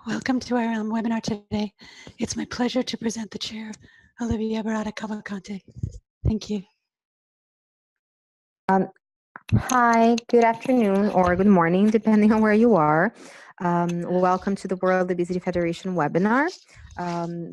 Welcome to our webinar today. It's my pleasure to present the chair, Olivia Barata Cavalcante. Thank you. Hi, good afternoon or good morning, depending on where you are. Welcome to the World Obesity Federation webinar.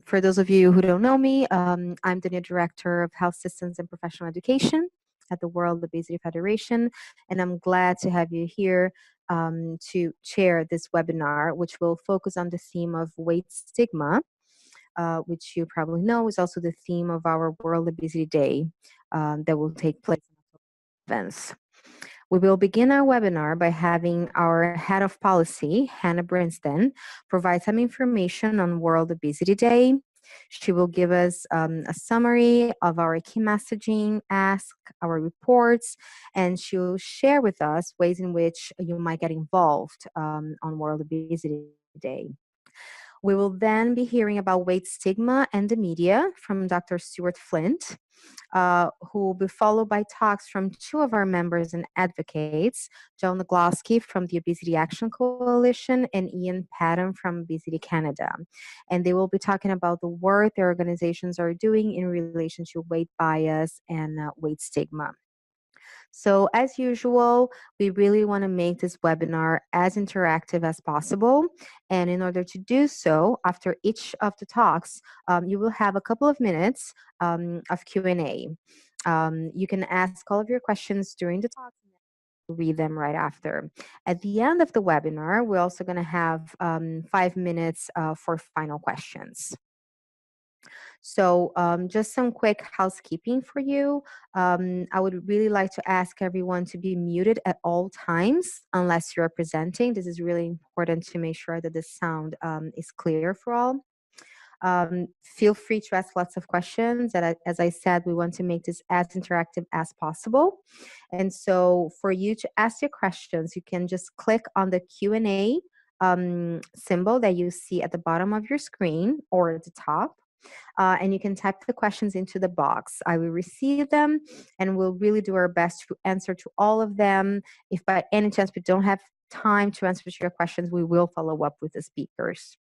For those of you who don't know me, I'm the new Director of Health Systems and Professional Education at the World Obesity Federation, and I'm glad to have you here to chair this webinar, which will focus on the theme of weight stigma, which you probably know is also the theme of our World Obesity Day that will take place in events. We will begin our webinar by having our Head of Policy, Hannah Brinston, provide some information on World Obesity Day. She will give us a summary of our key messaging, ask our reports, and she'll share with us ways in which you might get involved on World Obesity Day. We will then be hearing about weight stigma and the media from Dr. Stuart Flint, who will be followed by talks from two of our members and advocates, Joan Nagloski from the Obesity Action Coalition and Ian Patton from Obesity Canada. And they will be talking about the work their organizations are doing in relation to weight bias and weight stigma. So as usual, we really want to make this webinar as interactive as possible. And in order to do so, after each of the talks, you will have a couple of minutes of Q&A. You can ask all of your questions during the talk. Read them right after. At the end of the webinar, we're also going to have 5 minutes for final questions. So just some quick housekeeping for you. I would really like to ask everyone to be muted at all times unless you're presenting. This is really important to make sure that the sound is clear for all. Feel free to ask lots of questions. As I said, we want to make this as interactive as possible. And so for you to ask your questions, you can just click on the Q&A symbol that you see at the bottom of your screen or at the top. And you can type the questions into the box. I will receive them and we'll really do our best to answer to all of them. If by any chance we don't have time to answer to your questions, we will follow up with the speakers.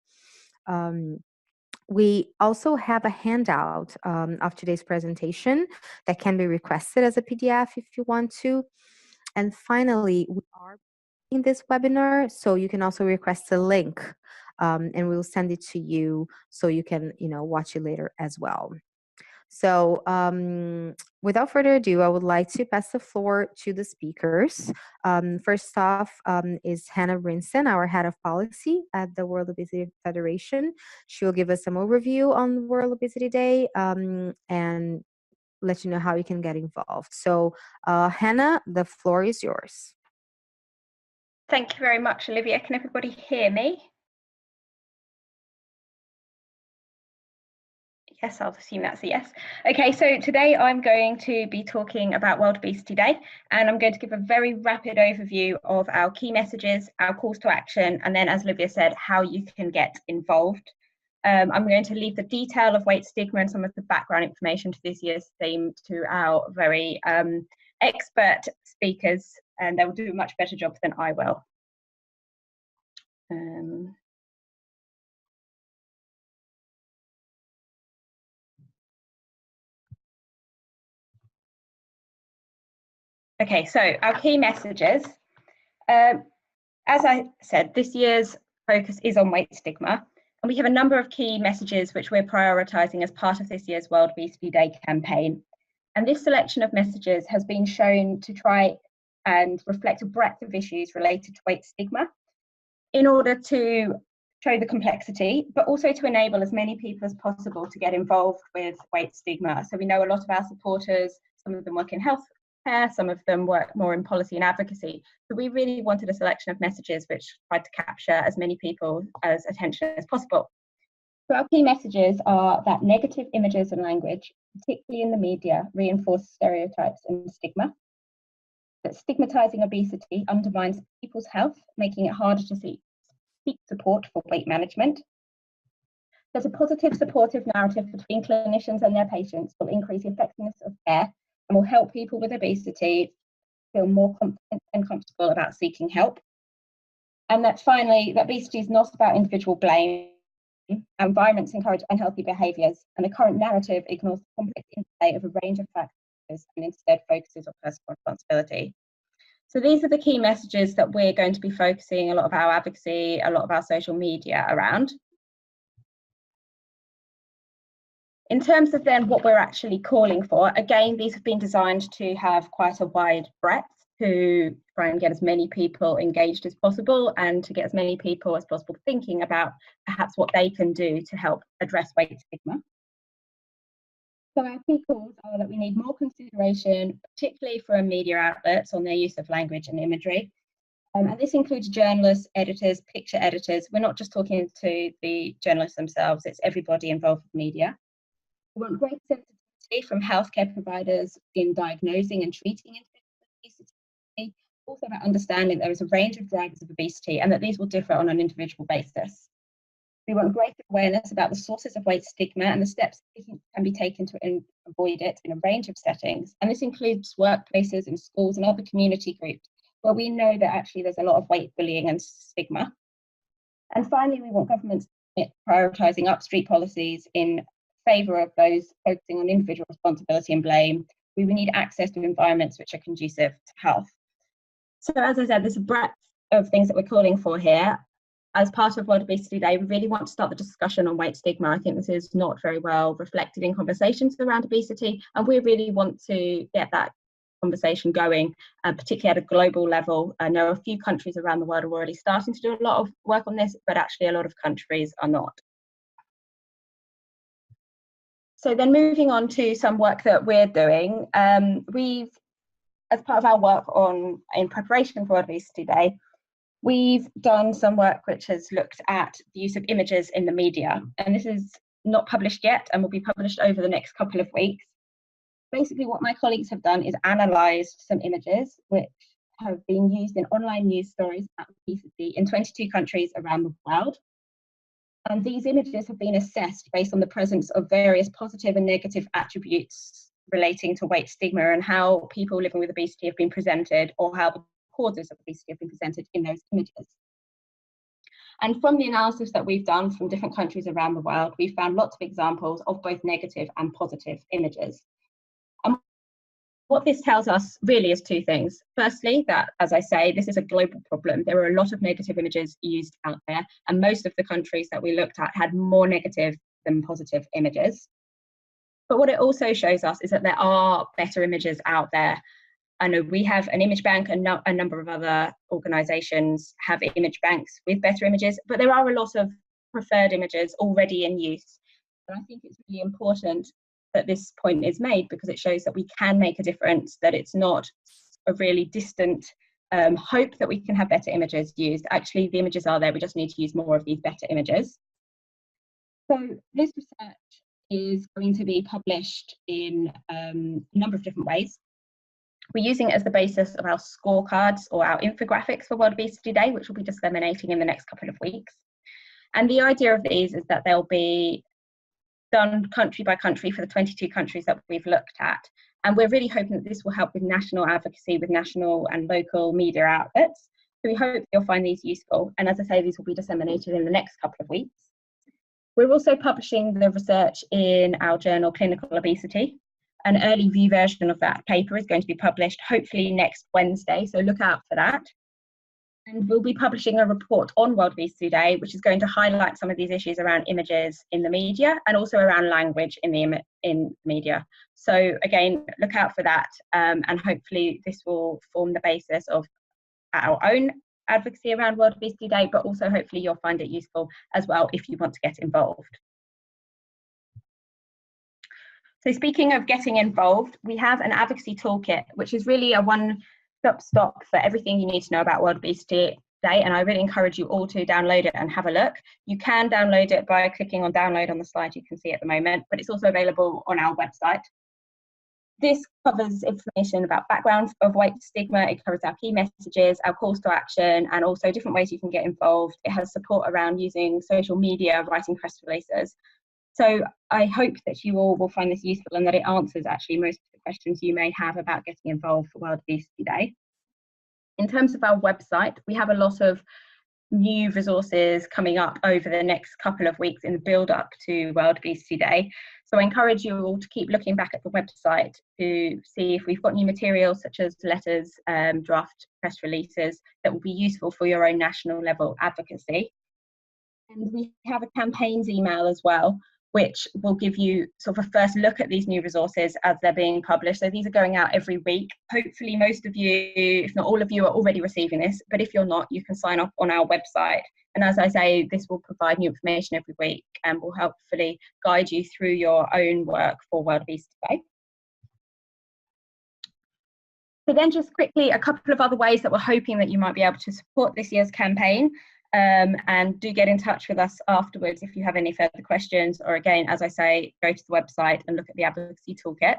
We also have a handout of today's presentation that can be requested as a PDF if you want to. And finally, we are in this webinar, so you can also request a link and we'll send it to you so you can watch it later as well. So without further ado, I would like to pass the floor to the speakers. First off is Hannah Brinston, our Head of Policy at the World Obesity Federation. She will give us some overview on World Obesity Day and let you know how you can get involved. So Hannah, the floor is yours. Thank you very much, Olivia. Can everybody hear me? Yes, I'll assume that's a yes. Okay, so today I'm going to be talking about World Obesity Day, and I'm going to give a very rapid overview of our key messages, our calls to action, and then, as Olivia said, how you can get involved. I'm going to leave the detail of weight stigma and some of the background information to this year's theme to our very expert speakers, and they will do a much better job than I will. Okay, so our key messages. As I said, this year's focus is on weight stigma, and we have a number of key messages which we're prioritising as part of this year's World Obesity Day campaign. And this selection of messages has been shown to try and reflect a breadth of issues related to weight stigma in order to show the complexity, but also to enable as many people as possible to get involved with weight stigma. So we know a lot of our supporters, some of them work in healthcare, some of them work more in policy and advocacy. So we really wanted a selection of messages which tried to capture as many people's attention as possible. So our key messages are that negative images and language, particularly in the media, reinforce stereotypes and stigma. That stigmatizing obesity undermines people's health, making it harder to seek support for weight management. There's a positive, supportive narrative between clinicians and their patients will increase the effectiveness of care and will help people with obesity feel more confident and comfortable about seeking help. And that finally, that obesity is not about individual blame. Environments encourage unhealthy behaviours, and the current narrative ignores the complex interplay of a range of factors and instead focuses on personal responsibility. So these are the key messages that we're going to be focusing a lot of our advocacy, a lot of our social media around. In terms of then what we're actually calling for, again, these have been designed to have quite a wide breadth to try and get as many people engaged as possible and to get as many people as possible thinking about perhaps what they can do to help address weight stigma. So our key calls are that we need more consideration, particularly from media outlets, on their use of language and imagery. And this includes journalists, editors, picture editors. We're not just talking to the journalists themselves, it's everybody involved with media. We want greater sensitivity from healthcare providers in diagnosing and treating obesity. Also about understanding there is a range of drivers of obesity and that these will differ on an individual basis. We want greater awareness about the sources of weight stigma and the steps that can be taken to avoid it in a range of settings. And this includes workplaces and schools and other community groups where we know that actually there's a lot of weight bullying and stigma. And finally, we want governments prioritising upstream policies in favour of those focusing on individual responsibility and blame. We will need access to environments which are conducive to health. So as I said, there's a breadth of things that we're calling for here. As part of World Obesity Day, we really want to start the discussion on weight stigma. I think this is not very well reflected in conversations around obesity, and we really want to get that conversation going, particularly at a global level. I know a few countries around the world are already starting to do a lot of work on this, but actually a lot of countries are not. So then moving on to some work that we're doing, as part of our work in preparation for World Obesity Day, we've done some work which has looked at the use of images in the media. And this is not published yet and will be published over the next couple of weeks. Basically, what my colleagues have done is analysed some images which have been used in online news stories about obesity in 22 countries around the world. And these images have been assessed based on the presence of various positive and negative attributes relating to weight stigma and how people living with obesity have been presented, or how the causes of obesity have been presented in those images. And from the analysis that we've done from different countries around the world, we've found lots of examples of both negative and positive images. And what this tells us really is two things. Firstly, that, as I say, this is a global problem. There are a lot of negative images used out there, and most of the countries that we looked at had more negative than positive images. But what it also shows us is that there are better images out there. I know we have an image bank, and a number of other organisations have image banks with better images, but there are a lot of preferred images already in use. And I think it's really important that this point is made because it shows that we can make a difference, that it's not a really distant hope that we can have better images used. Actually, the images are there, we just need to use more of these better images. So this research is going to be published in a number of different ways. We're using it as the basis of our scorecards or our infographics for World Obesity Day, which we'll be disseminating in the next couple of weeks. And the idea of these is that they'll be done country by country for the 22 countries that we've looked at. And we're really hoping that this will help with national advocacy with national and local media outlets. So we hope you'll find these useful. And as I say, these will be disseminated in the next couple of weeks. We're also publishing the research in our journal, Clinical Obesity. An early view version of that paper is going to be published hopefully next Wednesday, so look out for that. And we'll be publishing a report on World Obesity Day, which is going to highlight some of these issues around images in the media and also around language in the media. So again, look out for that, and hopefully this will form the basis of our own advocacy around World Obesity Day, but also hopefully you'll find it useful as well if you want to get involved. So speaking of getting involved, we have an advocacy toolkit, which is really a one-stop for everything you need to know about World Obesity Day, and I really encourage you all to download it and have a look. You can download it by clicking on download on the slide you can see at the moment, but it's also available on our website. This covers information about background of weight stigma, it covers our key messages, our calls to action, and also different ways you can get involved. It has support around using social media, writing press releases. So I hope that you all will find this useful and that it answers actually most of the questions you may have about getting involved for World Obesity Day. In terms of our website, we have a lot of new resources coming up over the next couple of weeks in the build up to World Obesity Day. So I encourage you all to keep looking back at the website to see if we've got new materials such as letters, draft press releases that will be useful for your own national level advocacy. And we have a campaigns email as well, which will give you sort of a first look at these new resources as they're being published. So these are going out every week. Hopefully most of you, if not all of you, are already receiving this, but if you're not, you can sign up on our website. And as I say, this will provide new information every week and will hopefully guide you through your own work for World Obesity Day. So then just quickly, a couple of other ways that we're hoping that you might be able to support this year's campaign. And do get in touch with us afterwards if you have any further questions, or again, as I say, go to the website and look at the advocacy toolkit.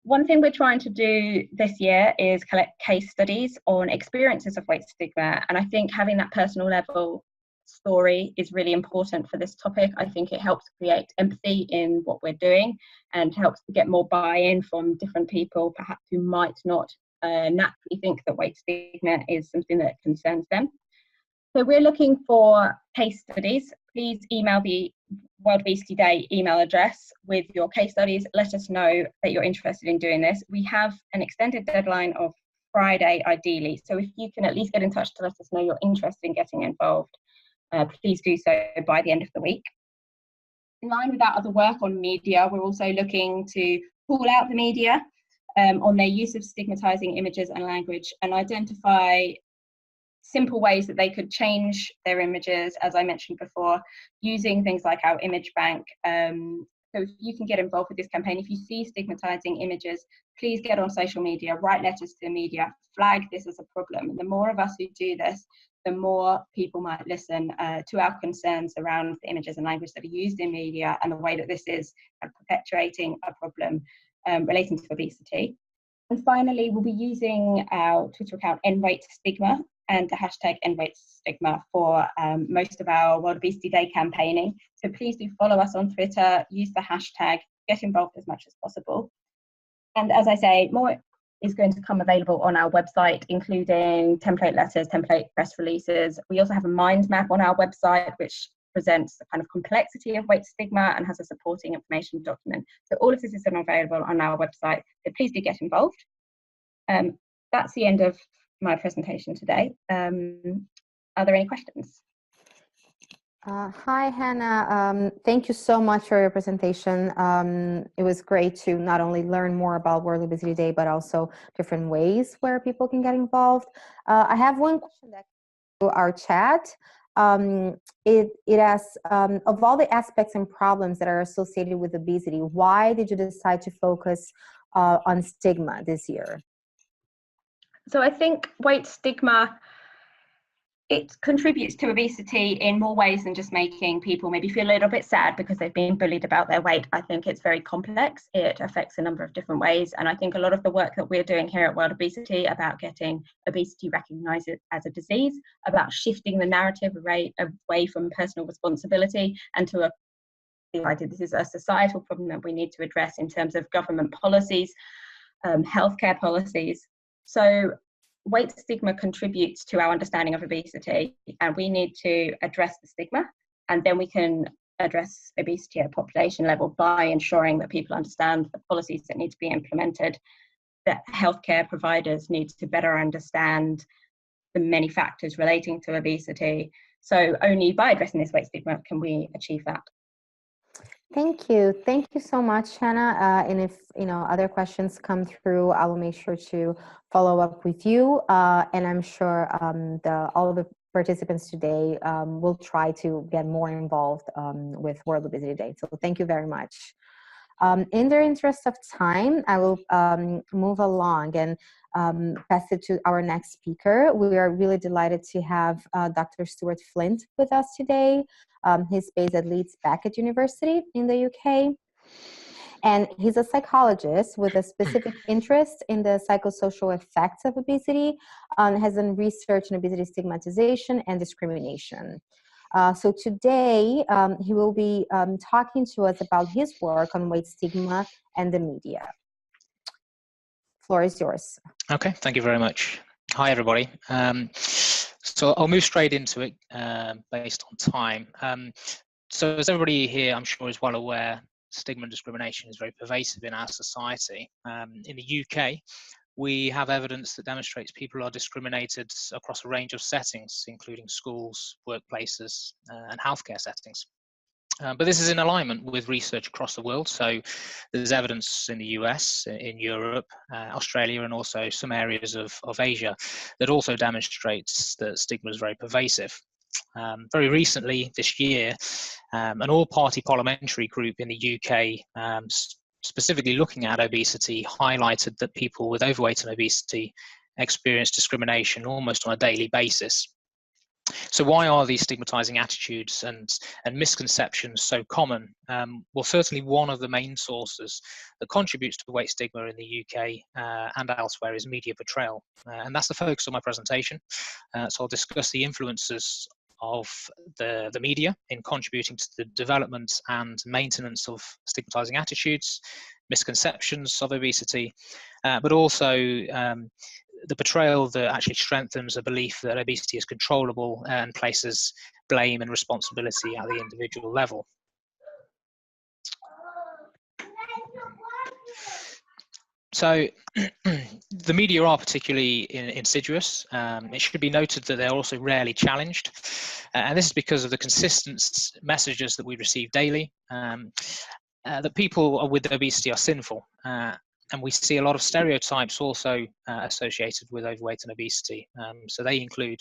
One thing we're trying to do this year is collect case studies on experiences of weight stigma, and I think having that personal level story is really important for this topic. I think it helps create empathy in what we're doing and helps to get more buy-in from different people, perhaps who might not naturally think that weight stigma is something that concerns them. So we're looking for case studies. Please email the World Obesity Day email address with your case studies. Let us know that you're interested in doing this. We have an extended deadline of Friday, ideally. So if you can at least get in touch to let us know you're interested in getting involved, please do so by the end of the week. In line with that other work on media, we're also looking to call out the media on their use of stigmatizing images and language and identify simple ways that they could change their images, as I mentioned before, using things like our image bank. So if you can get involved with this campaign, if you see stigmatizing images, please get on social media, write letters to the media, flag this as a problem. And the more of us who do this, the more people might listen to our concerns around the images and language that are used in media and the way that this is perpetuating a problem relating to obesity. And finally, we'll be using our Twitter account, #EndWeightStigma, and the hashtag #EndWeightStigma for most of our World Obesity Day campaigning. So please do follow us on Twitter, use the hashtag, get involved as much as possible. And as I say, more is going to come available on our website, including template letters, template press releases. We also have a mind map on our website, which presents the kind of complexity of weight stigma and has a supporting information document. So all of this is available on our website, so please do get involved. That's the end of my presentation today. Are there any questions? Hi, Hannah. Thank you so much for your presentation. It was great to not only learn more about World Obesity Day, but also different ways where people can get involved. I have one question that to our chat. It asks, of all the aspects and problems that are associated with obesity, why did you decide to focus on stigma this year? So I think weight stigma, it contributes to obesity in more ways than just making people maybe feel a little bit sad because they've been bullied about their weight. I think it's very complex. It affects a number of different ways. And I think a lot of the work that we're doing here at World Obesity about getting obesity recognised as a disease, about shifting the narrative away from personal responsibility and to the idea this is a societal problem that we need to address in terms of government policies, healthcare policies. So weight stigma contributes to our understanding of obesity, and we need to address the stigma, and then we can address obesity at a population level by ensuring that people understand the policies that need to be implemented, that healthcare providers need to better understand the many factors relating to obesity. So only by addressing this weight stigma can we achieve that. Thank you so much, Hannah. And if other questions come through, I will make sure to follow up with you. And I'm sure all of the participants today will try to get more involved with World Obesity Day. So thank you very much. In the interest of time, I will move along and pass it to our next speaker. We are really delighted to have Dr. Stuart Flint with us today. He's based at Leeds Beckett University in the UK. And he's a psychologist with a specific interest in the psychosocial effects of obesity, has done research in obesity stigmatization and discrimination. So today, he will be talking to us about his work on weight stigma and the media. Floor is yours. Okay, thank you very much. Hi, everybody. So I'll move straight into it based on time. So as everybody here, I'm sure, is well aware, stigma and discrimination is very pervasive in our society. In the UK, we have evidence that demonstrates people are discriminated across a range of settings, including schools, workplaces, and healthcare settings. But this is in alignment with research across the world. So there's evidence in the US, in Europe, Australia, and also some areas of Asia that also demonstrates that stigma is very pervasive. Very recently, this year, an all-party parliamentary group in the UK, specifically looking at obesity, highlighted that people with overweight and obesity experience discrimination almost on a daily basis. So why are these stigmatizing attitudes and misconceptions so common? Well, certainly one of the main sources that contributes to weight stigma in the UK and elsewhere is media portrayal. And that's the focus of my presentation. So I'll discuss the influences of the media in contributing to the development and maintenance of stigmatizing attitudes, misconceptions of obesity, but also the portrayal that actually strengthens a belief that obesity is controllable and places blame and responsibility at the individual level. So the media are particularly insidious. It should be noted that they're also rarely challenged. And this is because of the consistent messages that we receive daily, that people with obesity are sinful. And we see a lot of stereotypes also associated with overweight and obesity. So they include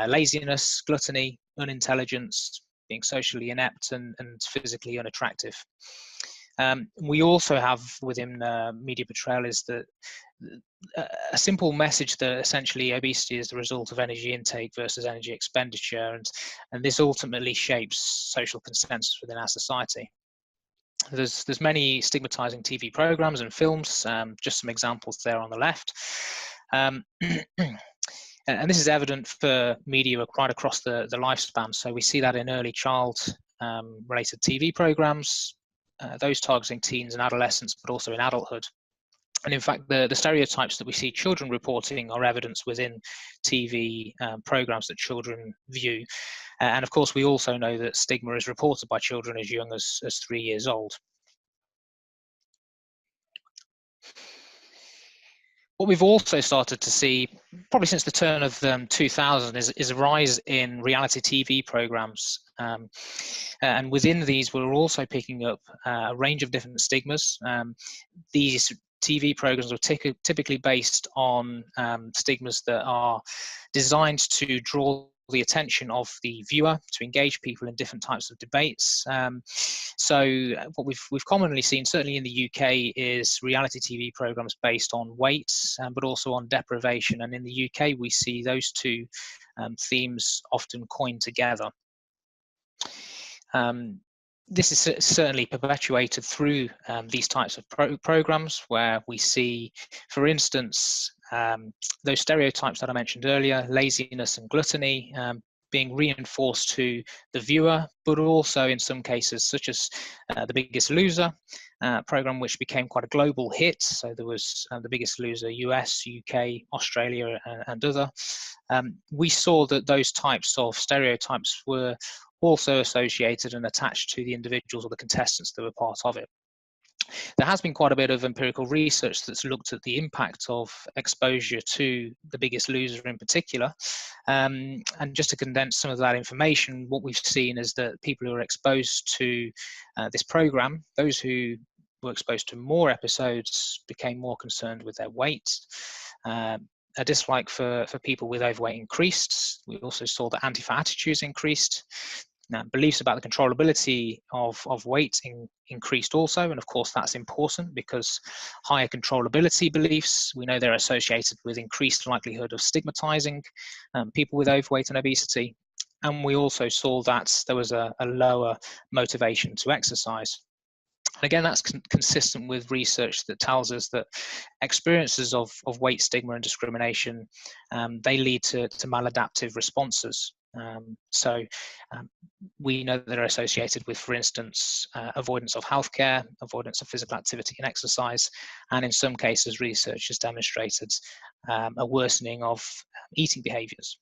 laziness, gluttony, unintelligence, being socially inept and physically unattractive. We also have within media portrayal is that a simple message that essentially obesity is the result of energy intake versus energy expenditure, and this ultimately shapes social consensus within our society. There's many stigmatizing TV programs and films, just some examples there on the left. And this is evident for media right across the lifespan. So we see that in early child related TV programs, those targeting teens and adolescents, but also in adulthood. And in fact, the stereotypes that we see children reporting are evidence within TV programs that children view. And of course, we also know that stigma is reported by children as young as 3 years old. What we've also started to see, probably since the turn of 2000, is a rise in reality TV programs. And within these, we're also picking up a range of different stigmas. These TV programs are typically based on stigmas that are designed to draw the attention of the viewer, to engage people in different types of debates. So what we've commonly seen, certainly in the UK, is reality TV programs based on weight, but also on deprivation. And in the UK, we see those two themes often coined together. This is certainly perpetuated through these types of programs, where we see, for instance, those stereotypes that I mentioned earlier, laziness and gluttony, being reinforced to the viewer, but also in some cases, such as The Biggest Loser program, which became quite a global hit. So there was The Biggest Loser US, UK, Australia, and other. We saw that those types of stereotypes were also associated and attached to the individuals or the contestants that were part of it. There has been quite a bit of empirical research that's looked at the impact of exposure to The Biggest Loser in particular. And just to condense some of that information, what we've seen is that people who are exposed to this program, those who were exposed to more episodes, became more concerned with their weight. A dislike for people with overweight increased. We also saw that anti-fat attitudes increased. Now, beliefs about the controllability of weight increased also, and of course that's important because higher controllability beliefs, we know they're associated with increased likelihood of stigmatizing people with overweight and obesity. And we also saw that there was a lower motivation to exercise. And again, that's consistent with research that tells us that experiences of weight stigma and discrimination, they lead to maladaptive responses. We know that they're associated with, for instance, avoidance of healthcare, avoidance of physical activity and exercise, and in some cases, research has demonstrated a worsening of eating behaviours.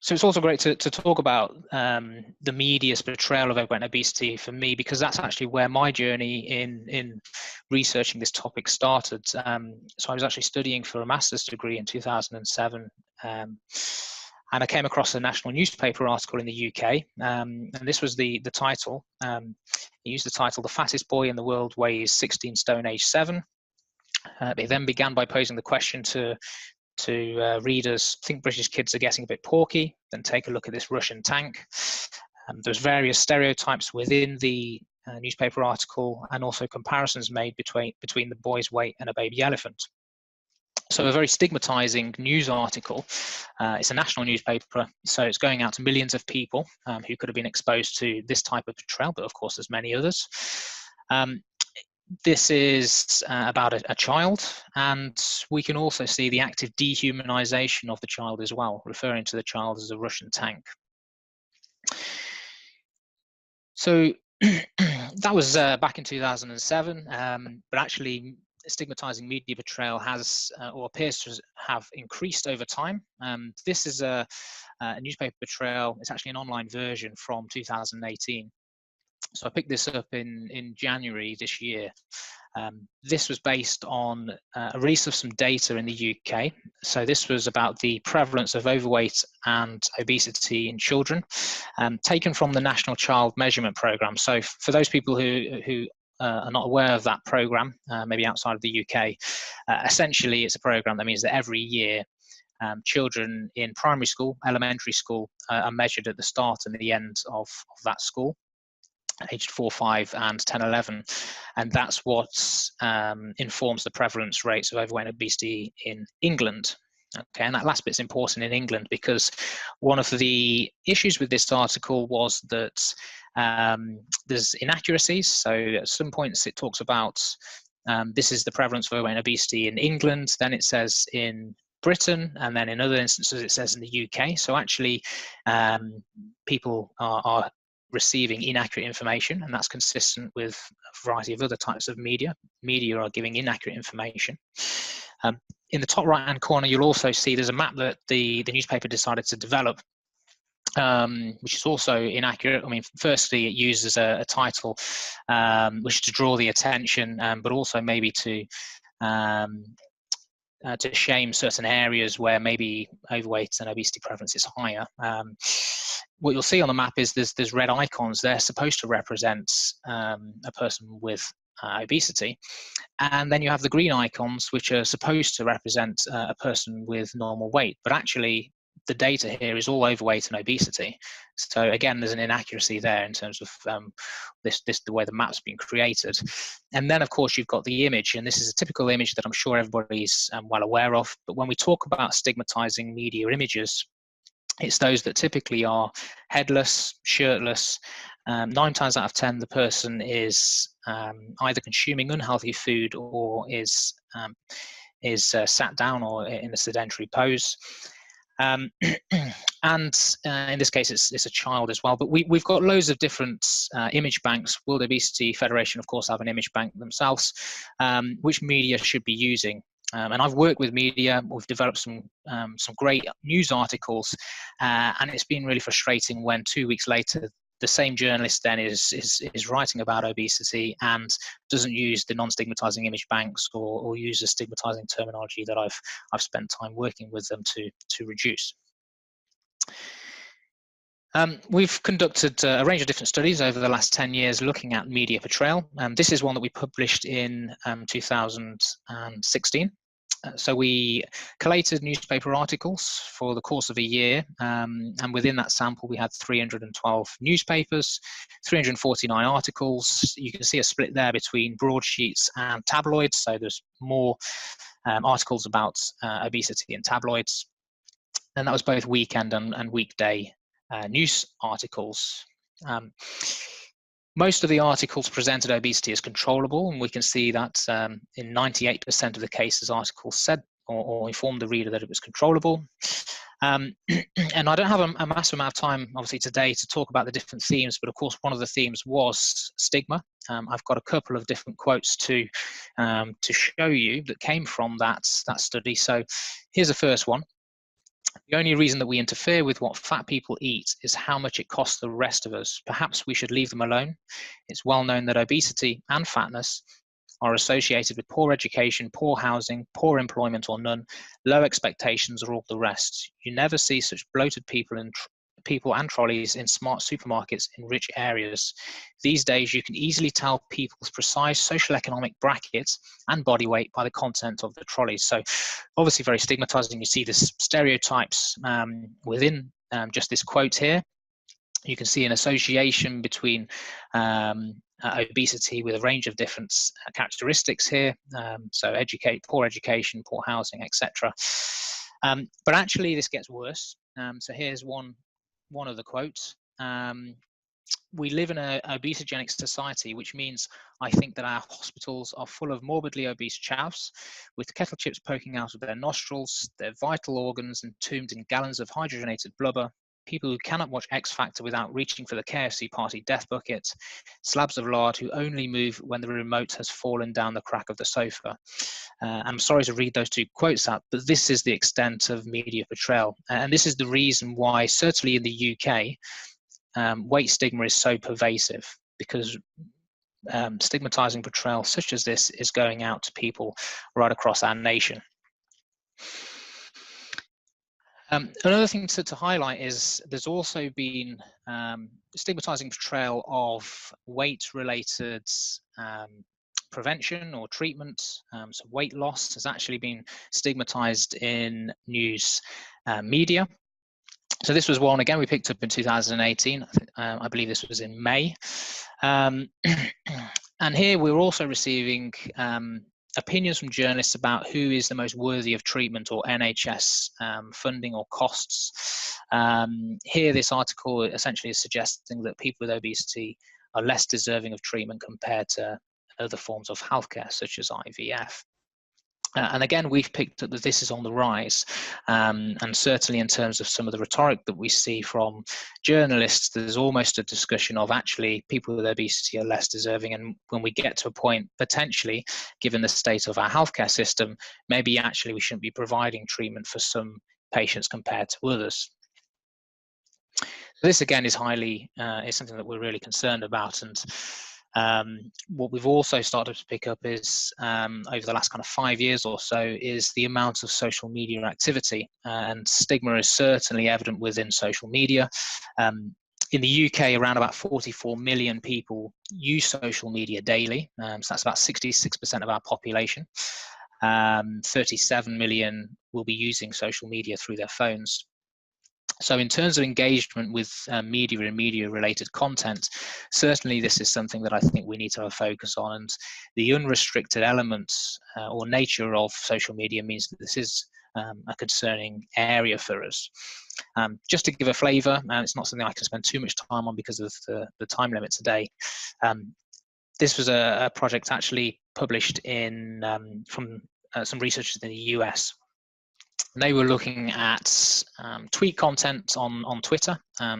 So it's also great to talk about the media's portrayal of overweight and obesity for me, because that's actually where my journey in researching this topic started. So I was actually studying for a master's degree in 2007, and I came across a national newspaper article in the UK, and this was the title. It used the title, "The Fattest Boy in the World Weighs 16 stone, age 7." It then began by posing the question to readers, "Think British kids are getting a bit porky? Then take a look at this Russian tank." There's various stereotypes within the newspaper article, and also comparisons made between the boy's weight and a baby elephant. So a very stigmatizing news article. It's a national newspaper, so it's going out to millions of people who could have been exposed to this type of portrayal, but of course there's many others. This is about a child, and we can also see the active dehumanization of the child as well, referring to the child as a Russian tank. So that was back in 2007, but actually stigmatizing media portrayal has or appears to have increased over time. This is a newspaper portrayal. It's actually an online version from 2018. So I picked this up in January this year. This was based on a release of some data in the UK. So this was about the prevalence of overweight and obesity in children, taken from the National Child Measurement Programme. So for those people who are not aware of that programme, maybe outside of the UK, essentially it's a programme that means that every year children in primary school, elementary school, are measured at the start and the end of that school, aged 4, 5, and 10, 11, and that's what informs the prevalence rates of overweight and obesity in England. Okay, and that last bit's important in England, because one of the issues with this article was that there's inaccuracies. So at some points it talks about this is the prevalence of overweight and obesity in England, then it says in Britain, and then in other instances it says in the UK. So actually people are receiving inaccurate information, and that's consistent with a variety of other types of media. Media are giving inaccurate information. In the top right hand corner you'll also see there's a map that the newspaper decided to develop, which is also inaccurate. I mean, firstly it uses a title which is to draw the attention, but also maybe to shame certain areas where maybe overweight and obesity prevalence is higher. What you'll see on the map is there's red icons. They're supposed to represent a person with obesity, and then you have the green icons, which are supposed to represent a person with normal weight, but actually the data here is all overweight and obesity. So again, there's an inaccuracy there in terms of the way the map's been created. And then of course you've got the image, and this is a typical image that I'm sure everybody's well aware of. But when we talk about stigmatizing media images, it's those that typically are headless, shirtless. 9 times out of 10, the person is either consuming unhealthy food or is sat down or in a sedentary pose. And in this case it's a child as well, but we've got loads of different image banks. World Obesity Federation of course have an image bank themselves, which media should be using, and I've worked with media. We've developed some great news articles, and it's been really frustrating when 2 weeks later the same journalist then is writing about obesity and doesn't use the non-stigmatizing image banks or use the stigmatizing terminology that I've spent time working with them to reduce. We've conducted a range of different studies over the last 10 years looking at media portrayal. This is one that we published in 2016. So we collated newspaper articles for the course of a year, and within that sample we had 312 newspapers, 349 articles. You can see a split there between broadsheets and tabloids, so there's more articles about obesity in tabloids, and that was both weekend and weekday news articles. Most of the articles presented obesity as controllable, and we can see that in 98% of the cases articles said or informed the reader that it was controllable. And I don't have a massive amount of time obviously today to talk about the different themes, but of course one of the themes was stigma. I've got a couple of different quotes to show you that came from that study. So here's the first one. The only reason that we interfere with what fat people eat is how much it costs the rest of us. Perhaps we should leave them alone. It's well known that obesity and fatness are associated with poor education, poor housing, poor employment or none, low expectations or all the rest. You never see such bloated people and trolleys in smart supermarkets in rich areas. These days, you can easily tell people's precise social economic brackets and body weight by the content of the trolleys. So obviously very stigmatizing. You see this stereotypes within just this quote here. You can see an association between obesity with a range of different characteristics here. So poor education, poor housing, etc. But actually this gets worse. So here's one of the quotes. We live in an obesogenic society, which means I think that our hospitals are full of morbidly obese chavs with kettle chips poking out of their nostrils, their vital organs entombed in gallons of hydrogenated blubber, people who cannot watch X Factor without reaching for the KFC party death bucket, slabs of lard who only move when the remote has fallen down the crack of the sofa. I'm sorry to read those two quotes out, but this is the extent of media portrayal. And this is the reason why, certainly in the UK, weight stigma is so pervasive, because stigmatizing portrayal such as this is going out to people right across our nation. Another thing to highlight is there's also been stigmatizing portrayal of weight-related prevention or treatment. So weight loss has actually been stigmatized in news media. So this was one, again, we picked up in 2018. I believe this was in May. And here we're also receiving opinions from journalists about who is the most worthy of treatment or NHS funding or costs. Here, this article essentially is suggesting that people with obesity are less deserving of treatment compared to other forms of healthcare, such as IVF. And again, we've picked up that this is on the rise, and certainly in terms of some of the rhetoric that we see from journalists, there's almost a discussion of actually people with obesity are less deserving, and when we get to a point, potentially, given the state of our healthcare system, maybe actually we shouldn't be providing treatment for some patients compared to others. This again is is something that we're really concerned about, and what we've also started to pick up is over the last kind of 5 years or so is the amount of social media activity, and stigma is certainly evident within social media. In the UK, around about 44 million people use social media daily, so that's about 66% of our population. 37 million will be using social media through their phones. So in terms of engagement with media and media-related content, certainly this is something that I think we need to have a focus on, and the unrestricted elements or nature of social media means that this is a concerning area for us. Just to give a flavour, and it's not something I can spend too much time on because of the time limit today, this was a project actually published in from some researchers in the US. They were looking at tweet content on Twitter,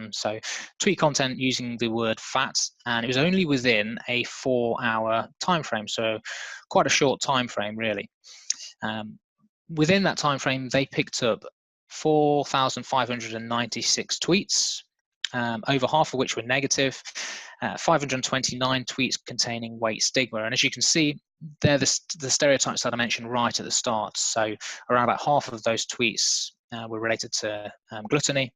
so tweet content using the word fat, and it was only within a 4-hour time frame, so quite a short time frame really. Within that time frame, they picked up 4,596 tweets, over half of which were negative, 529 tweets containing weight stigma, and as you can see, they're the stereotypes that I mentioned right at the start. So around about half of those tweets were related to gluttony,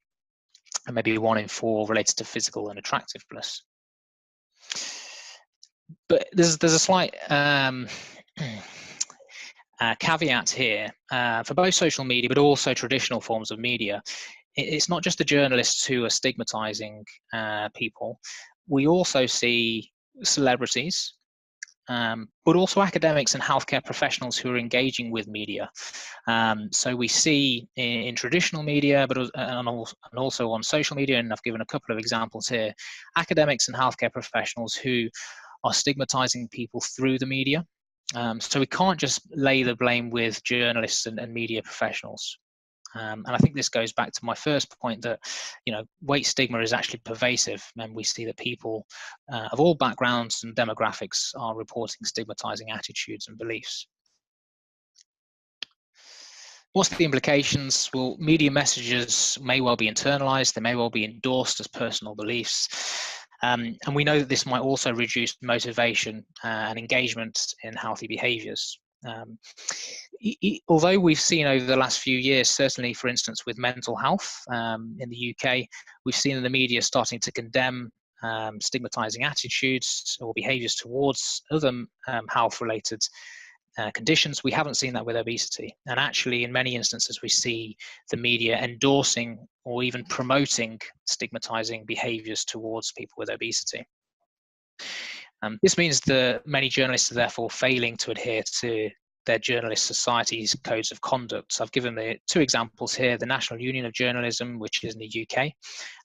and maybe 1 in 4 related to physical unattractiveness. But there's a slight caveat here for both social media, but also traditional forms of media. It's not just the journalists who are stigmatizing people. We also see celebrities, but also academics and healthcare professionals who are engaging with media. So we see in traditional media, but and also on social media, and I've given a couple of examples here, academics and healthcare professionals who are stigmatizing people through the media. So we can't just lay the blame with journalists and media professionals. And I think this goes back to my first point that, weight stigma is actually pervasive, and we see that people of all backgrounds and demographics are reporting stigmatizing attitudes and beliefs. What's the implications? Well, media messages may well be internalized, they may well be endorsed as personal beliefs. And we know that this might also reduce motivation and engagement in healthy behaviors. Although we've seen over the last few years, certainly for instance with mental health in the UK, we've seen in the media starting to condemn stigmatizing attitudes or behaviors towards other health-related conditions. We haven't seen that with obesity. And actually, in many instances, we see the media endorsing or even promoting stigmatizing behaviors towards people with obesity. This means that many journalists are therefore failing to adhere to their journalist society's codes of conduct. I've given the two examples here, the National Union of Journalism, which is in the UK,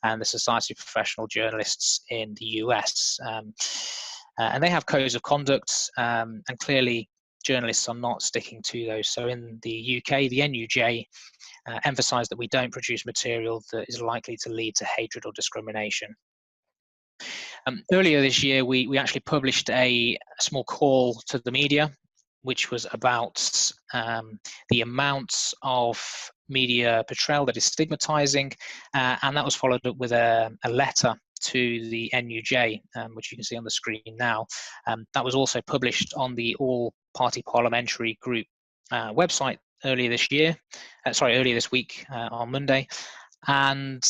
and the Society of Professional Journalists in the US. And they have codes of conduct, and clearly journalists are not sticking to those. So in the UK, the NUJ emphasised that we don't produce material that is likely to lead to hatred or discrimination. Earlier this year, we actually published a small call to the media, which was about the amounts of media portrayal that is stigmatizing, and that was followed up with a letter to the NUJ, which you can see on the screen now. That was also published on the All Party Parliamentary Group website earlier this week on Monday. And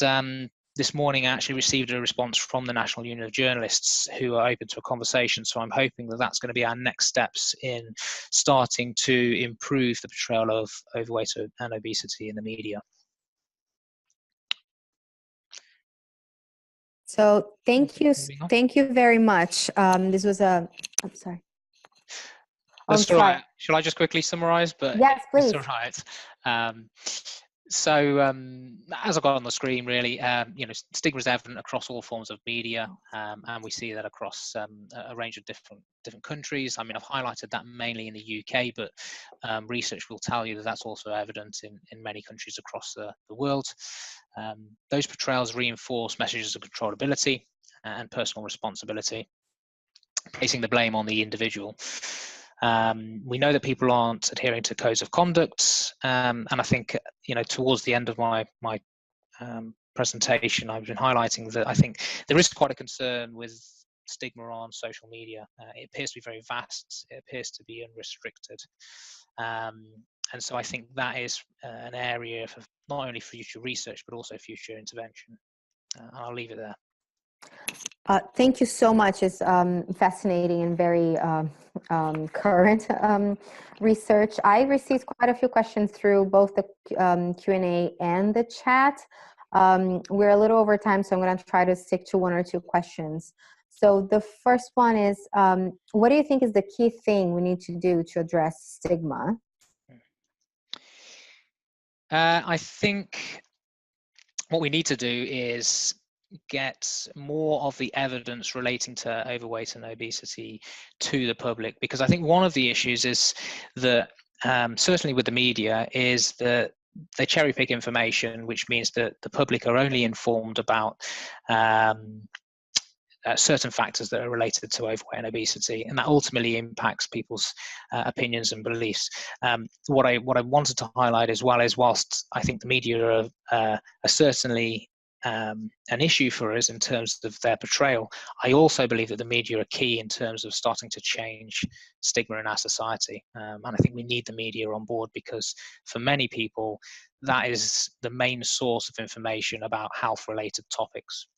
this morning I actually received a response from the National Union of Journalists, who are open to a conversation. So I'm hoping that that's going to be our next steps in starting to improve the portrayal of overweight and obesity in the media. So thank you very much. This was a, I'm sorry. That's all right. Shall I just quickly summarize? But yes, please. It's all right. So as I got on the screen, really, stigma is evident across all forms of media, and we see that across a range of different countries. I mean, I've highlighted that mainly in the UK, but research will tell you that that's also evident in many countries across the world. Those portrayals reinforce messages of controllability and personal responsibility, placing the blame on the individual. We know that people aren't adhering to codes of conduct, and I think towards the end of my presentation, I've been highlighting that I think there is quite a concern with stigma on social media. It appears to be very vast. It appears to be unrestricted, and so I think that is an area for not only future research but also future intervention. I'll leave it there. Thank you so much. It's fascinating and very current research. I received quite a few questions through both the Q&A and the chat. We're a little over time, so I'm going to try to stick to one or two questions. So the first one is, what do you think is the key thing we need to do to address stigma? I think what we need to do is get more of the evidence relating to overweight and obesity to the public, because I think one of the issues is that certainly with the media is that they cherry pick information, which means that the public are only informed about certain factors that are related to overweight and obesity, and that ultimately impacts people's opinions and beliefs. What I wanted to highlight as well is, whilst I think the media are certainly an issue for us in terms of their portrayal, I also believe that the media are key in terms of starting to change stigma in our society. And I think we need the media on board, because for many people, that is the main source of information about health-related topics.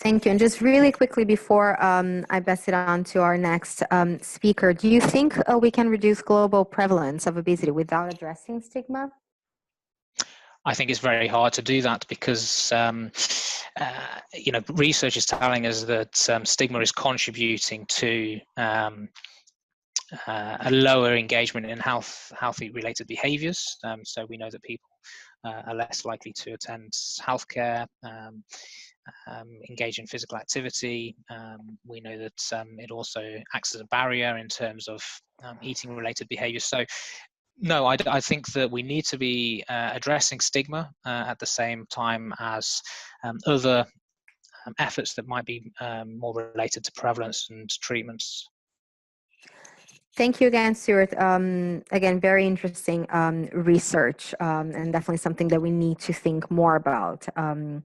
Thank you. And just really quickly before I pass it on to our next speaker, do you think we can reduce global prevalence of obesity without addressing stigma? I think it's very hard to do that, because research is telling us that stigma is contributing to a lower engagement in healthy related behaviours. So we know that people are less likely to attend healthcare, engage in physical activity. We know that it also acts as a barrier in terms of eating related behaviours. So no, I think that we need to be addressing stigma at the same time as other efforts that might be more related to prevalence and treatments. Thank you again, Stuart. Again, very interesting research, and definitely something that we need to think more about. And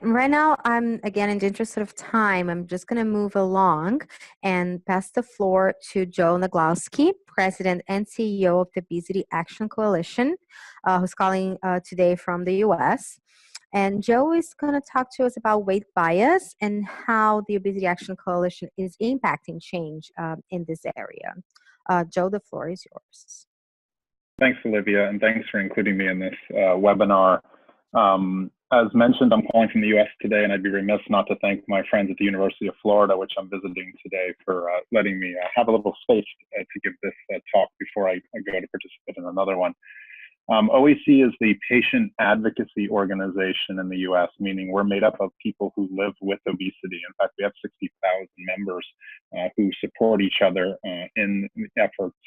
right now, again, in the interest of time, I'm just going to move along and pass the floor to Joe Naglowski, President and CEO of the Obesity Action Coalition, who's calling today from the US. And Joe is going to talk to us about weight bias and how the Obesity Action Coalition is impacting change in this area. Joe, the floor is yours. Thanks, Olivia, and thanks for including me in this webinar. As mentioned, I'm calling from the US today, and I'd be remiss not to thank my friends at the University of Florida, which I'm visiting today, for letting me have a little space to give this talk before I go to participate in another one. OAC is the patient advocacy organization in the US, meaning we're made up of people who live with obesity. In fact, we have 60,000 members who support each other in efforts.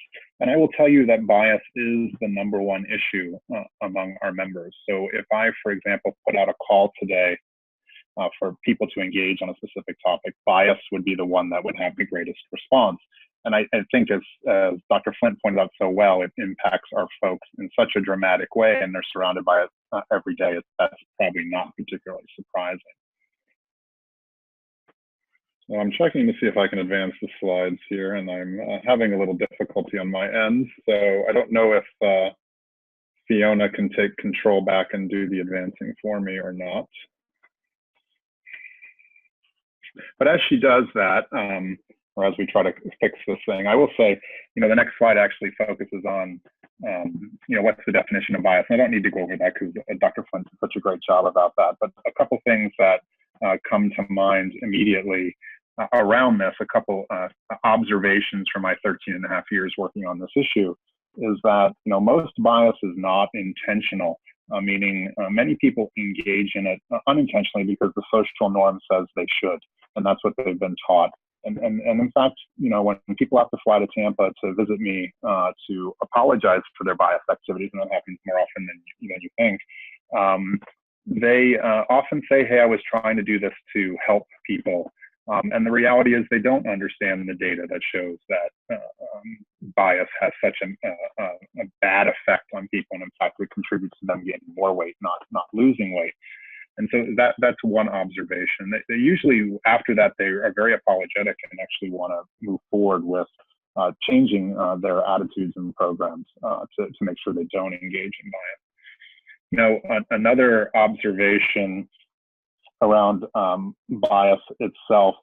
And I will tell you that bias is the #1 issue among our members. So if I, for example, put out a call today for people to engage on a specific topic, bias would be the one that would have the greatest response. And I think, as Dr. Flint pointed out so well, it impacts our folks in such a dramatic way, and they're surrounded by it every day. That's probably not particularly surprising. So I'm checking to see if I can advance the slides here, and I'm having a little difficulty on my end. So I don't know if Fiona can take control back and do the advancing for me or not. But as she does that, or as we try to fix this thing, I will say, the next slide actually focuses on, what's the definition of bias? And I don't need to go over that because Dr. Flint did such a great job about that. But a couple things that come to mind immediately around this, a couple observations from my 13.5 years working on this issue, is that, most bias is not intentional, meaning many people engage in it unintentionally because the social norm says they should, and that's what they've been taught. And in fact, when people have to fly to Tampa to visit me to apologize for their biased activities, and that happens more often than you think, they often say, hey, I was trying to do this to help people. And the reality is they don't understand the data that shows that bias has such a bad effect on people. And in fact, it contributes to them gaining more weight, not losing weight. And so that's one observation. They usually, after that, they are very apologetic and actually want to move forward with changing their attitudes and programs to make sure they don't engage in bias. Another observation around bias itself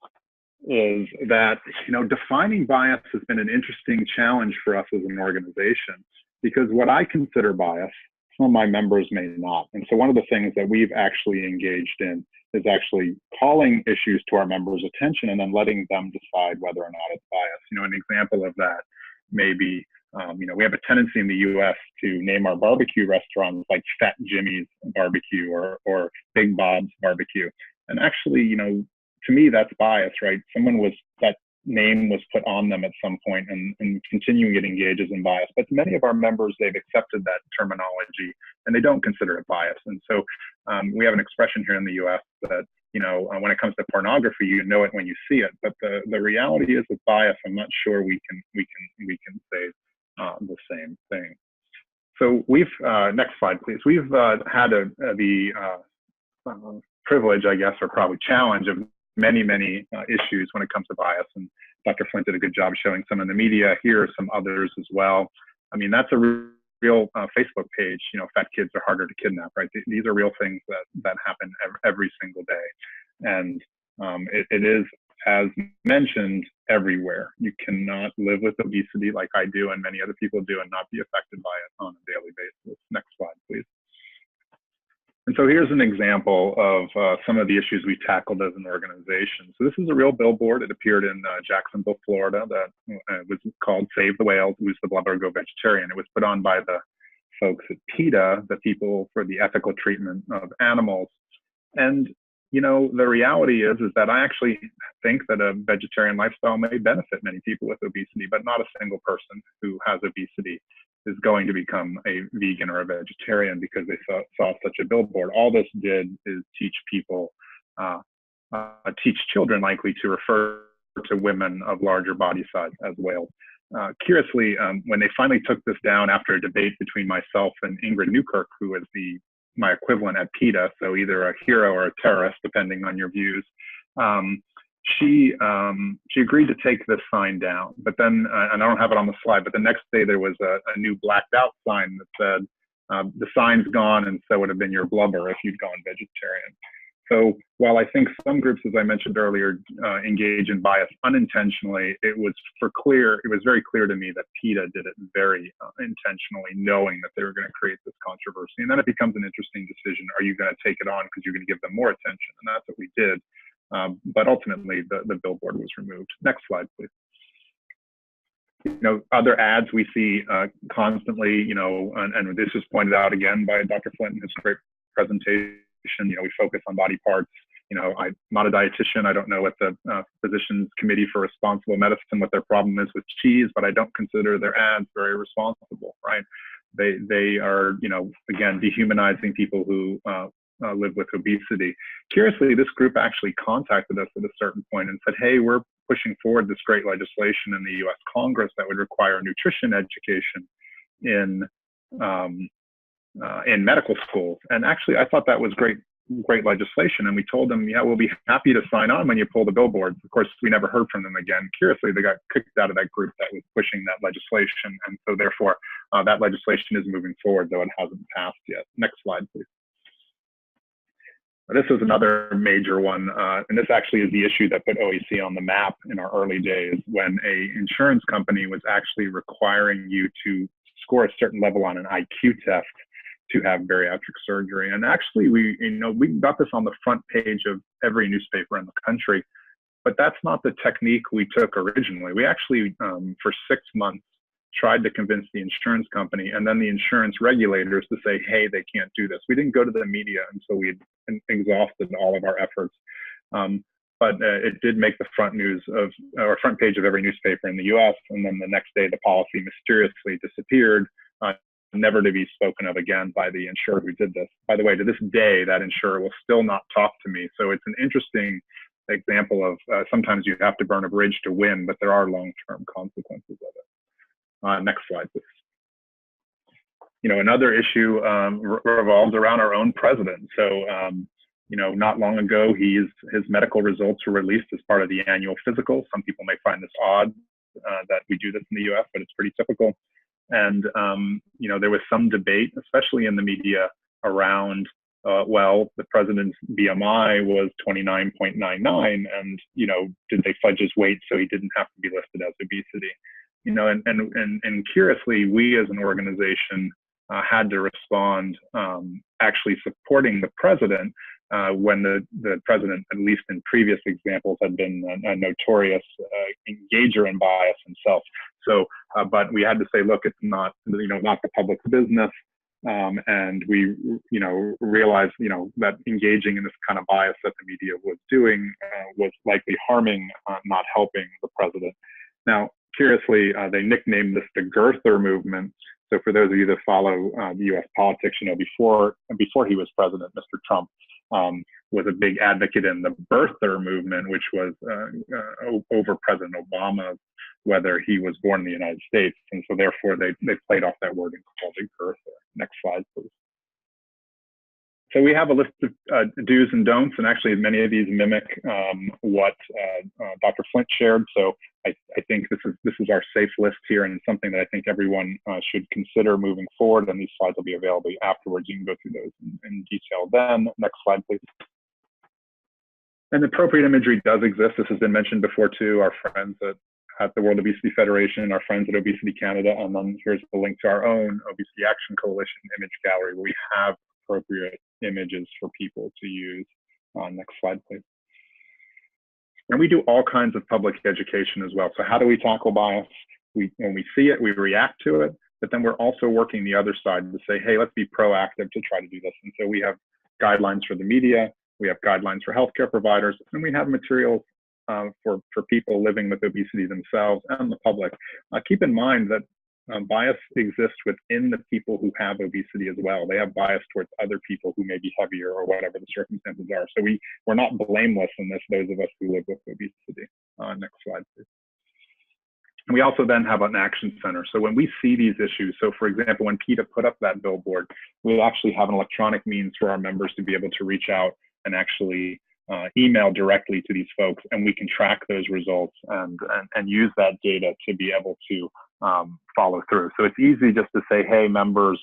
is that, defining bias has been an interesting challenge for us as an organization, because what I consider bias, some of my members may not. And so one of the things that we've actually engaged in is actually calling issues to our members' attention and then letting them decide whether or not it's bias. An example of that may be, we have a tendency in the US to name our barbecue restaurants like Fat Jimmy's Barbecue or Big Bob's Barbecue. And actually, to me, that's bias, right? That name was put on them at some point, and continuing it engages in bias. But many of our members, they've accepted that terminology and they don't consider it bias. And so we have an expression here in the US that, when it comes to pornography, you know it when you see it. But the reality is with bias, I'm not sure we can say the same thing. So we've, next slide, please. We've had the privilege, I guess, or probably challenge of many issues when it comes to bias. And Dr. Flint did a good job showing some in the media. Here are some others as well. I mean, that's a real Facebook page. Fat kids are harder to kidnap, right? These are real things that happen every single day. And it is, as mentioned, everywhere. You cannot live with obesity like I do and many other people do and not be affected by it on a daily basis. Next slide, please. And so here's an example of some of the issues we tackled as an organization. So this is a real billboard. It appeared in Jacksonville, Florida, that was called Save the Whales, Lose the Blubber, Go Vegetarian. It was put on by the folks at PETA, the People for the Ethical Treatment of Animals. And the reality is that I actually think that a vegetarian lifestyle may benefit many people with obesity, but not a single person who has obesity is going to become a vegan or a vegetarian because they saw such a billboard. All this did is teach people, teach children likely to refer to women of larger body size as whales. curiously, when they finally took this down after a debate between myself and Ingrid Newkirk, who is my equivalent at PETA, so either a hero or a terrorist, depending on your views, she agreed to take this sign down. But then, and I don't have it on the slide, but the next day there was a new blacked out sign that said, the sign's gone, and so would have been your blubber if you'd gone vegetarian. So while I think some groups, as I mentioned earlier, engage in bias unintentionally, it was very clear to me that PETA did it very intentionally, knowing that they were going to create this controversy. And then it becomes an interesting decision. Are you going to take it on because you're going to give them more attention? And that's what we did. But ultimately, the billboard was removed. Next slide, please. Other ads we see constantly, and this is pointed out again by Dr. Flint in his great presentation. We focus on body parts. I'm not a dietitian. I don't know what the Physicians Committee for Responsible Medicine, what their problem is with cheese, but I don't consider their ads very responsible, right? They are, again, dehumanizing people who live with obesity. Curiously, this group actually contacted us at a certain point and said, hey, we're pushing forward this great legislation in the US Congress that would require nutrition education in medical schools. And actually, I thought that was great legislation. And we told them, yeah, we'll be happy to sign on when you pull the billboards. Of course, we never heard from them again. Curiously, they got kicked out of that group that was pushing that legislation. And so therefore, that legislation is moving forward, though it hasn't passed yet. Next slide, please. This is another major one, and this actually is the issue that put OEC on the map in our early days, when an insurance company was actually requiring you to score a certain level on an IQ test to have bariatric surgery. And actually, we got this on the front page of every newspaper in the country, but that's not the technique we took originally. We actually, for 6 months, tried to convince the insurance company and then the insurance regulators to say, hey, they can't do this. We didn't go to the media until we had exhausted all of our efforts. But it did make the front page of every newspaper in the US. And then the next day, the policy mysteriously disappeared, never to be spoken of again by the insurer who did this. By the way, to this day, that insurer will still not talk to me. So it's an interesting example of sometimes you have to burn a bridge to win, but there are long-term consequences of it. Next slide, please. Another issue revolves around our own president. So, not long ago, his medical results were released as part of the annual physical. Some people may find this odd that we do this in the US, but it's pretty typical. And, there was some debate, especially in the media, around, the president's BMI was 29.99, and, did they fudge his weight so he didn't have to be listed as obesity? And curiously, we as an organization had to respond actually supporting the president when the president, at least in previous examples, had been a notorious engager in bias himself. So, but we had to say, look, it's not, not the public's business. And we, realized, that engaging in this kind of bias that the media was doing was likely harming, not helping the president. Now, curiously, they nicknamed this the girther movement. So for those of you that follow the U.S. politics, before he was president, Mr. Trump was a big advocate in the birther movement, which was over President Obama, whether he was born in the United States. And so therefore, they played off that word and called it girther. Next slide, please. So we have a list of do's and don'ts, and actually many of these mimic what Dr. Flint shared. So I think this is our safe list here, and it's something that I think everyone should consider moving forward. And these slides will be available afterwards. You can go through those in detail then. Next slide, please. And appropriate imagery does exist. This has been mentioned before too. Our friends at the World Obesity Federation, our friends at Obesity Canada, and then here's the link to our own Obesity Action Coalition image gallery, where we have appropriate images for people to use. Next slide, please. And we do all kinds of public education as well. So how do we tackle bias? When we see it, we react to it, but then we're also working the other side to say, hey, let's be proactive to try to do this. And so we have guidelines for the media, we have guidelines for healthcare providers, and we have materials for people living with obesity themselves and the public. Keep in mind that bias exists within the people who have obesity as well. They have bias towards other people who may be heavier or whatever the circumstances are. So we're not blameless in this, those of us who live with obesity. Next slide, please. And we also then have an action center. So when we see these issues, so for example, when PETA put up that billboard, we actually have an electronic means for our members to be able to reach out and actually email directly to these folks, and we can track those results and use that data to be able to follow through. So it's easy just to say, hey, members,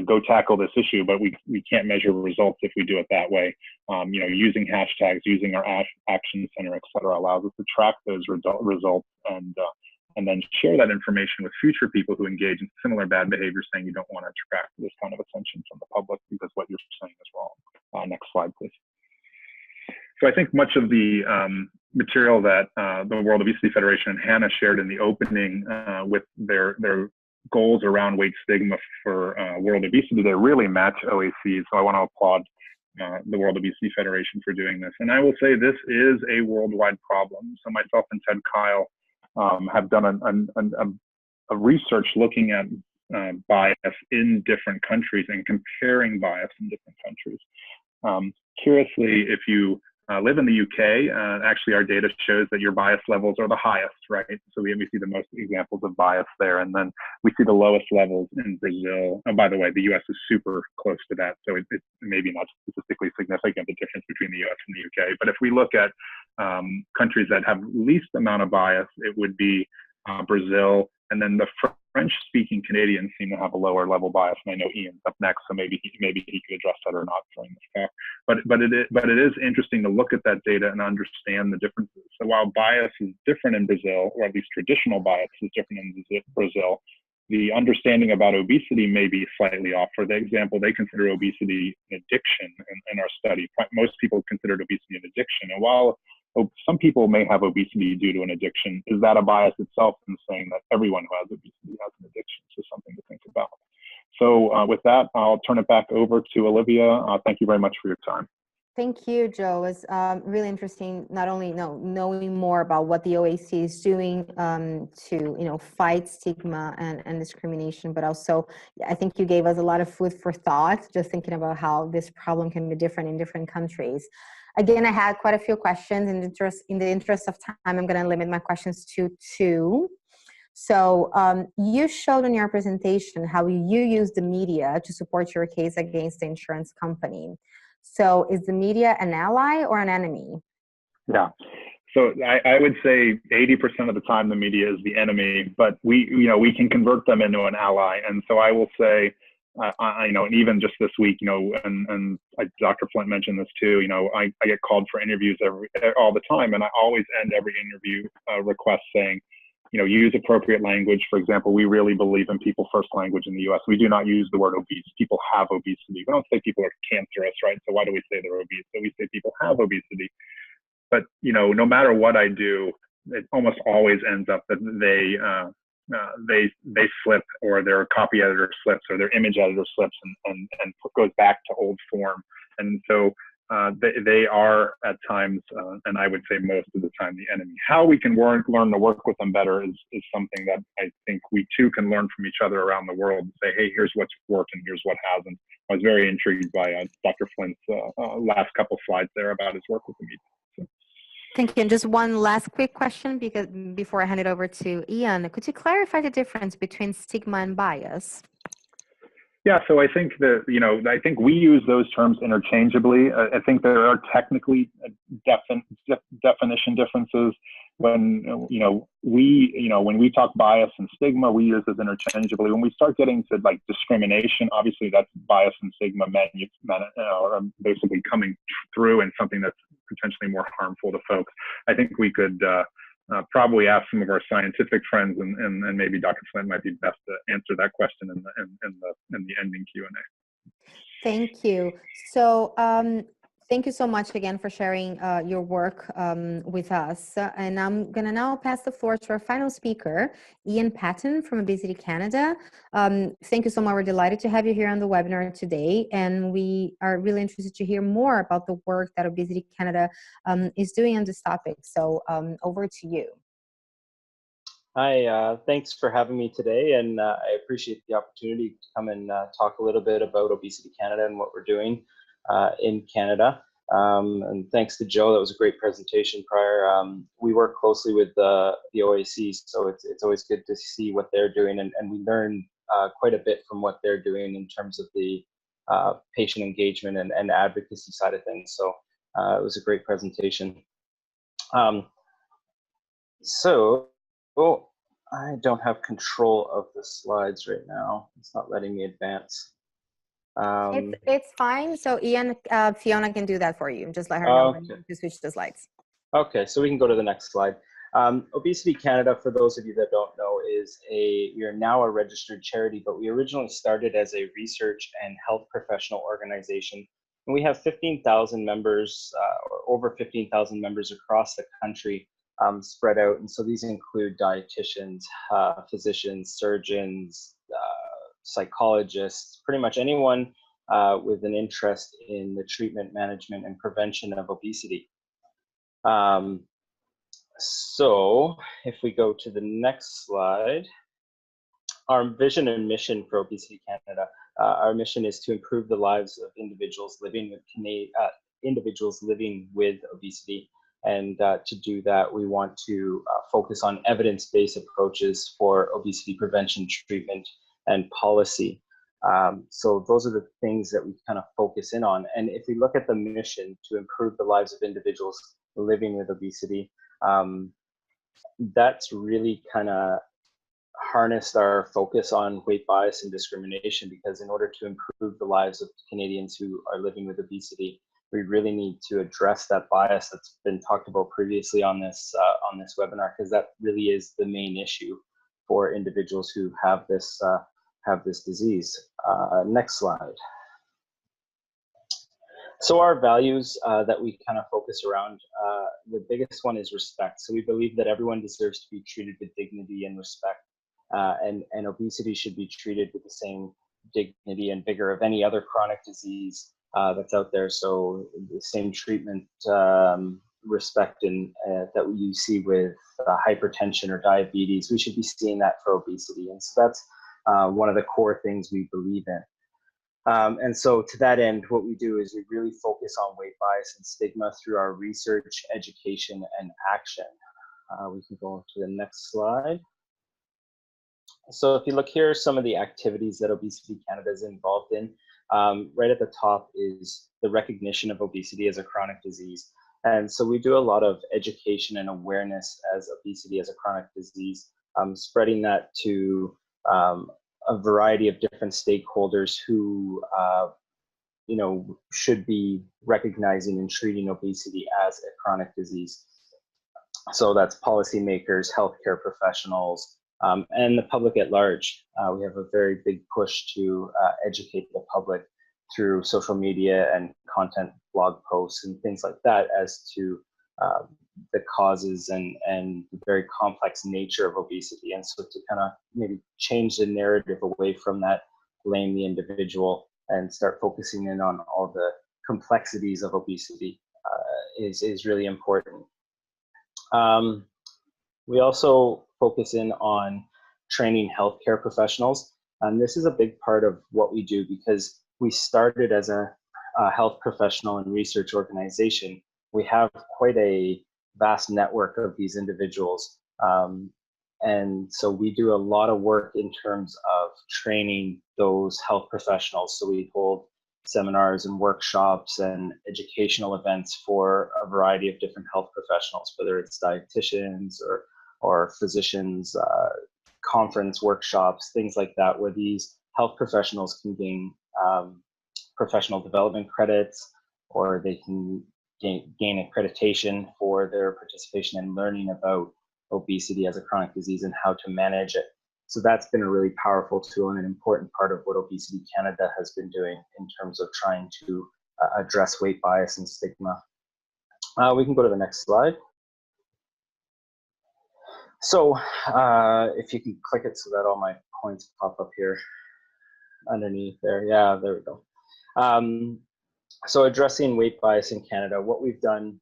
go tackle this issue, but we can't measure results if we do it that way. You know, using hashtags, using our action center, et cetera, allows us to track those results and then share that information with future people who engage in similar bad behavior, saying you don't want to attract this kind of attention from the public because what you're saying is wrong. Next slide, please. So I think much of the material that the World Obesity Federation and Hannah shared in the opening with their goals around weight stigma for world obesity, they really match OAC's. So I want to applaud the World Obesity Federation for doing this. And I will say this is a worldwide problem. So myself and Ted Kyle have done a research looking at bias in different countries and comparing bias in different countries. Curiously, if you live in the UK, actually our data shows that your bias levels are the highest, right? So we see the most examples of bias there, and then we see the lowest levels in Brazil. And by the way, the US is super close to that, so it's maybe not statistically significant, the difference between the US and the UK. But if we look at countries that have least amount of bias, it would be Brazil, and then the French-speaking Canadians seem to have a lower level bias. And I know Ian's up next, so maybe he could address that or not during this talk. But it is interesting to look at that data and understand the differences. So while bias is different in Brazil, or at least traditional bias is different in Brazil, the understanding about obesity may be slightly off. For the example, they consider obesity an addiction in our study. Most people considered obesity an addiction. And while some people may have obesity due to an addiction, is that a bias itself in saying that everyone who has obesity has an addiction? So something to think about. So with that, I'll turn it back over to Olivia. Thank you very much for your time. Thank you, Joe. It's really interesting, not only knowing more about what the OAC is doing to fight stigma and discrimination, but also I think you gave us a lot of food for thought, just thinking about how this problem can be different in different countries. Again, I had quite a few questions. In the interest of time, I'm going to limit my questions to 2. So you showed in your presentation how you use the media to support your case against the insurance company. So is the media an ally or an enemy? Yeah. So I would say 80% of the time the media is the enemy, but we can convert them into an ally. And so I will say, and even just this week, and Dr. Flint mentioned this too, I get called for interviews all the time, and I always end every interview request saying, use appropriate language. For example, we really believe in people first language in the US. We do not use the word obese. People have obesity. We don't say people are cancerous, right? So why do we say they're obese? So we say people have obesity. But, no matter what I do, it almost always ends up that they slip, or their copy editor slips, or their image editor slips and goes back to old form. And so they are at times, and I would say most of the time, the enemy. How we can learn to work with them better is something that I think we too can learn from each other around the world and say, hey, here's what's worked and here's what hasn't. I was very intrigued by Dr. Flint's last couple slides there about his work with the media. So. Thank you. And just one last quick question, because before I hand it over to Ian, could you clarify the difference between stigma and bias? Yeah, so I think that, I think we use those terms interchangeably. I think there are technically definition differences. When, when we talk bias and stigma, we use those interchangeably. When we start getting to like discrimination, obviously that's bias and stigma are basically coming through and something that's potentially more harmful to folks. I think we could probably ask some of our scientific friends, and maybe Dr. Flint might be best to answer that question in the ending Q&A. Thank you. So thank you so much again for sharing your work with us. And I'm going to now pass the floor to our final speaker, Ian Patton from Obesity Canada. Thank you so much. We're delighted to have you here on the webinar today. And we are really interested to hear more about the work that Obesity Canada is doing on this topic. So over to you. Hi, thanks for having me today. And I appreciate the opportunity to come and talk a little bit about Obesity Canada and what we're doing in Canada. And thanks to Joe, that was a great presentation prior. We work closely with the OAC, so it's always good to see what they're doing, and we learn quite a bit from what they're doing in terms of the patient engagement and advocacy side of things. So it was a great presentation. So I don't have control of the slides right now. It's not letting me advance. It's fine. So Ian, Fiona can do that for you. Just let her know when to switch the slides. Okay, so we can go to the next slide. Obesity Canada, for those of you that don't know, we are now a registered charity, but we originally started as a research and health professional organization. And we have 15,000 members, or over 15,000 members across the country, spread out. And so these include dietitians, physicians, surgeons, psychologists, pretty much anyone with an interest in the treatment, management, and prevention of obesity. So if we go to the next slide, our vision and mission for Obesity Canada, our mission is to improve the lives of individuals living with obesity. And to do that, we want to focus on evidence-based approaches for obesity prevention, treatment, and policy. So those are the things that we kind of focus in on. And if we look at the mission to improve the lives of individuals living with obesity, that's really kind of harnessed our focus on weight bias and discrimination, because in order to improve the lives of Canadians who are living with obesity, we really need to address that bias that's been talked about previously on this webinar, because that really is the main issue for individuals who have this disease. Next slide. So our values that we kind of focus around, the biggest one is respect. So we believe that everyone deserves to be treated with dignity and respect, and obesity should be treated with the same dignity and vigor of any other chronic disease that's out there. So the same treatment, respect, and that you see with hypertension or diabetes, we should be seeing that for obesity. And so that's one of the core things we believe in. And so to that end, what we do is we really focus on weight bias and stigma through our research, education, and action. We can go to the next slide. So if you look here, some of the activities that Obesity Canada is involved in. Right at the top is the recognition of obesity as a chronic disease. And so we do a lot of education and awareness as obesity as a chronic disease, spreading that to a variety of different stakeholders who should be recognizing and treating obesity as a chronic disease. So that's policymakers, healthcare professionals, and the public at large. We have a very big push to educate the public through social media and content, blog posts, and things like that as to the causes and the very complex nature of obesity. And so to kind of maybe change the narrative away from that, blame the individual, and start focusing in on all the complexities of obesity is really important. We also focus in on training healthcare professionals. And this is a big part of what we do, because we started as a health professional and research organization. We have quite a vast network of these individuals. And so we do a lot of work in terms of training those health professionals. So we hold seminars and workshops and educational events for a variety of different health professionals, whether it's dietitians or physicians, conference workshops, things like that, where these health professionals can gain professional development credits, or they can gain accreditation for their participation in learning about obesity as a chronic disease and how to manage it. So that's been a really powerful tool and an important part of what Obesity Canada has been doing in terms of trying to address weight bias and stigma. We can go to the next slide. So if you can click it so that all my points pop up here underneath there. Yeah, there we go. So addressing weight bias in Canada, what we've done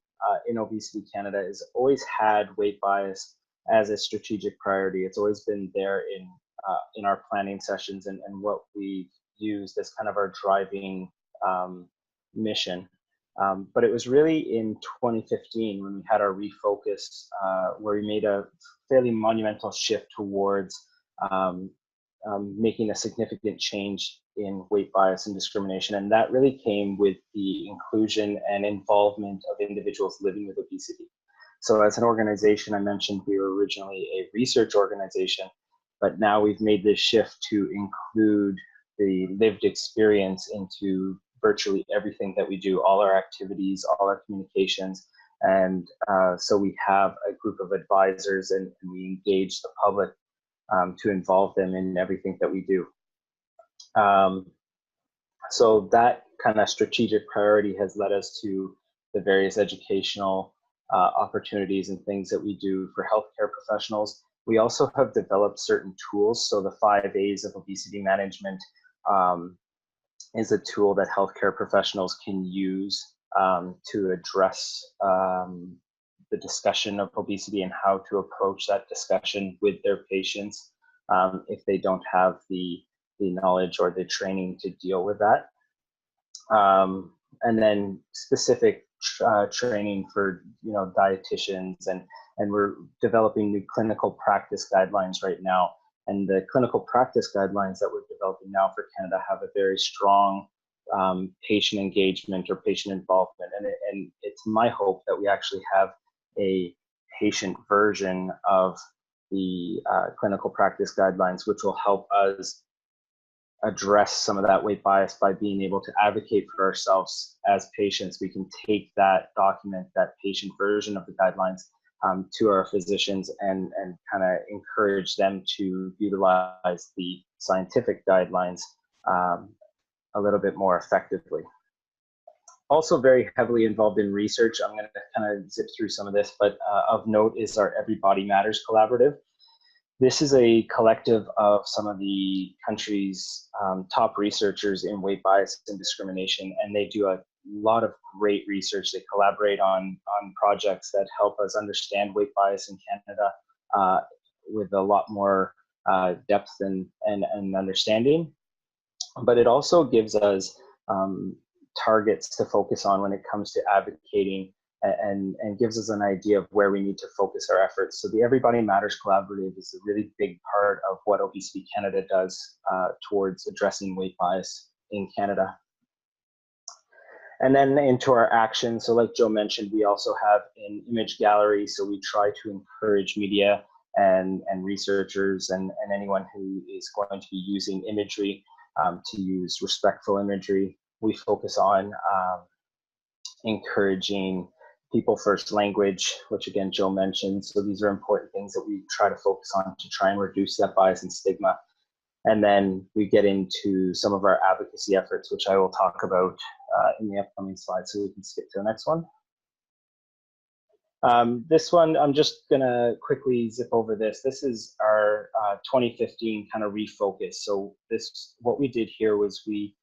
in Obesity Canada is always had weight bias as a strategic priority. It's always been there in our planning sessions and what we've used as kind of our driving mission. But it was really in 2015 when we had our refocus, where we made a fairly monumental shift towards making a significant change in weight bias and discrimination. And that really came with the inclusion and involvement of individuals living with obesity. So as an organization, I mentioned we were originally a research organization, but now we've made this shift to include the lived experience into virtually everything that we do, all our activities, all our communications. And so we have a group of advisors, and we engage the public to involve them in everything that we do. So that kind of strategic priority has led us to the various educational opportunities and things that we do for healthcare professionals. We also have developed certain tools. So the 5 A's of obesity management is a tool that healthcare professionals can use to address the discussion of obesity and how to approach that discussion with their patients if they don't have the knowledge or the training to deal with that. And then specific training for dietitians, and we're developing new clinical practice guidelines right now. And the clinical practice guidelines that we're developing now for Canada have a very strong patient engagement or patient involvement. And it's my hope that we actually have a patient version of the clinical practice guidelines, which will help us address some of that weight bias by being able to advocate for ourselves as patients. We can take that document, that patient version of the guidelines, to our physicians and kind of encourage them to utilize the scientific guidelines a little bit more effectively. Also very heavily involved in research. I'm going to kind of zip through some of this, but of note is our Everybody Matters collaborative. This is a collective of some of the country's top researchers in weight bias and discrimination, and they do a lot of great research. They collaborate on projects that help us understand weight bias in Canada with a lot more depth and understanding. But it also gives us targets to focus on when it comes to advocating, and gives us an idea of where we need to focus our efforts. So the Everybody Matters Collaborative is a really big part of what Obesity Canada does towards addressing weight bias in Canada. And then into our action. So like Joe mentioned, we also have an image gallery. So we try to encourage media and researchers and anyone who is going to be using imagery to use respectful imagery. We focus on encouraging people first language, which again, Joe mentioned. So these are important things that we try to focus on to try and reduce that bias and stigma. And then we get into some of our advocacy efforts, which I will talk about in the upcoming slides. So we can skip to the next one. This one, I'm just gonna quickly zip over this. This is our 2015 kind of refocus. So what we did here was we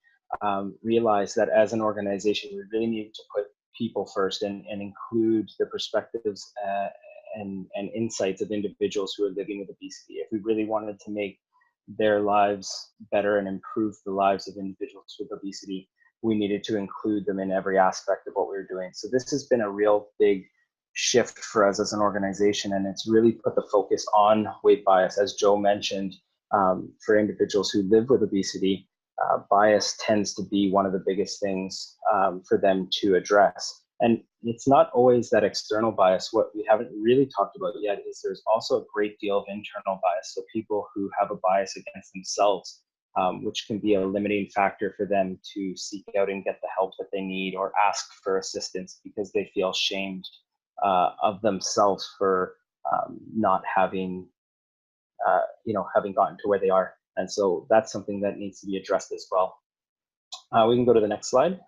realized that as an organization, we really needed to put people first and include the perspectives and insights of individuals who are living with obesity. If we really wanted to make their lives better and improve the lives of individuals with obesity, we needed to include them in every aspect of what we were doing. So this has been a real big shift for us as an organization, and it's really put the focus on weight bias. As Joe mentioned, for individuals who live with obesity, bias tends to be one of the biggest things for them to address. And it's not always that external bias. What we haven't really talked about yet is there's also a great deal of internal bias. So people who have a bias against themselves, which can be a limiting factor for them to seek out and get the help that they need or ask for assistance because they feel shamed of themselves for not having, having gotten to where they are. And so that's something that needs to be addressed as well. We can go to the next slide.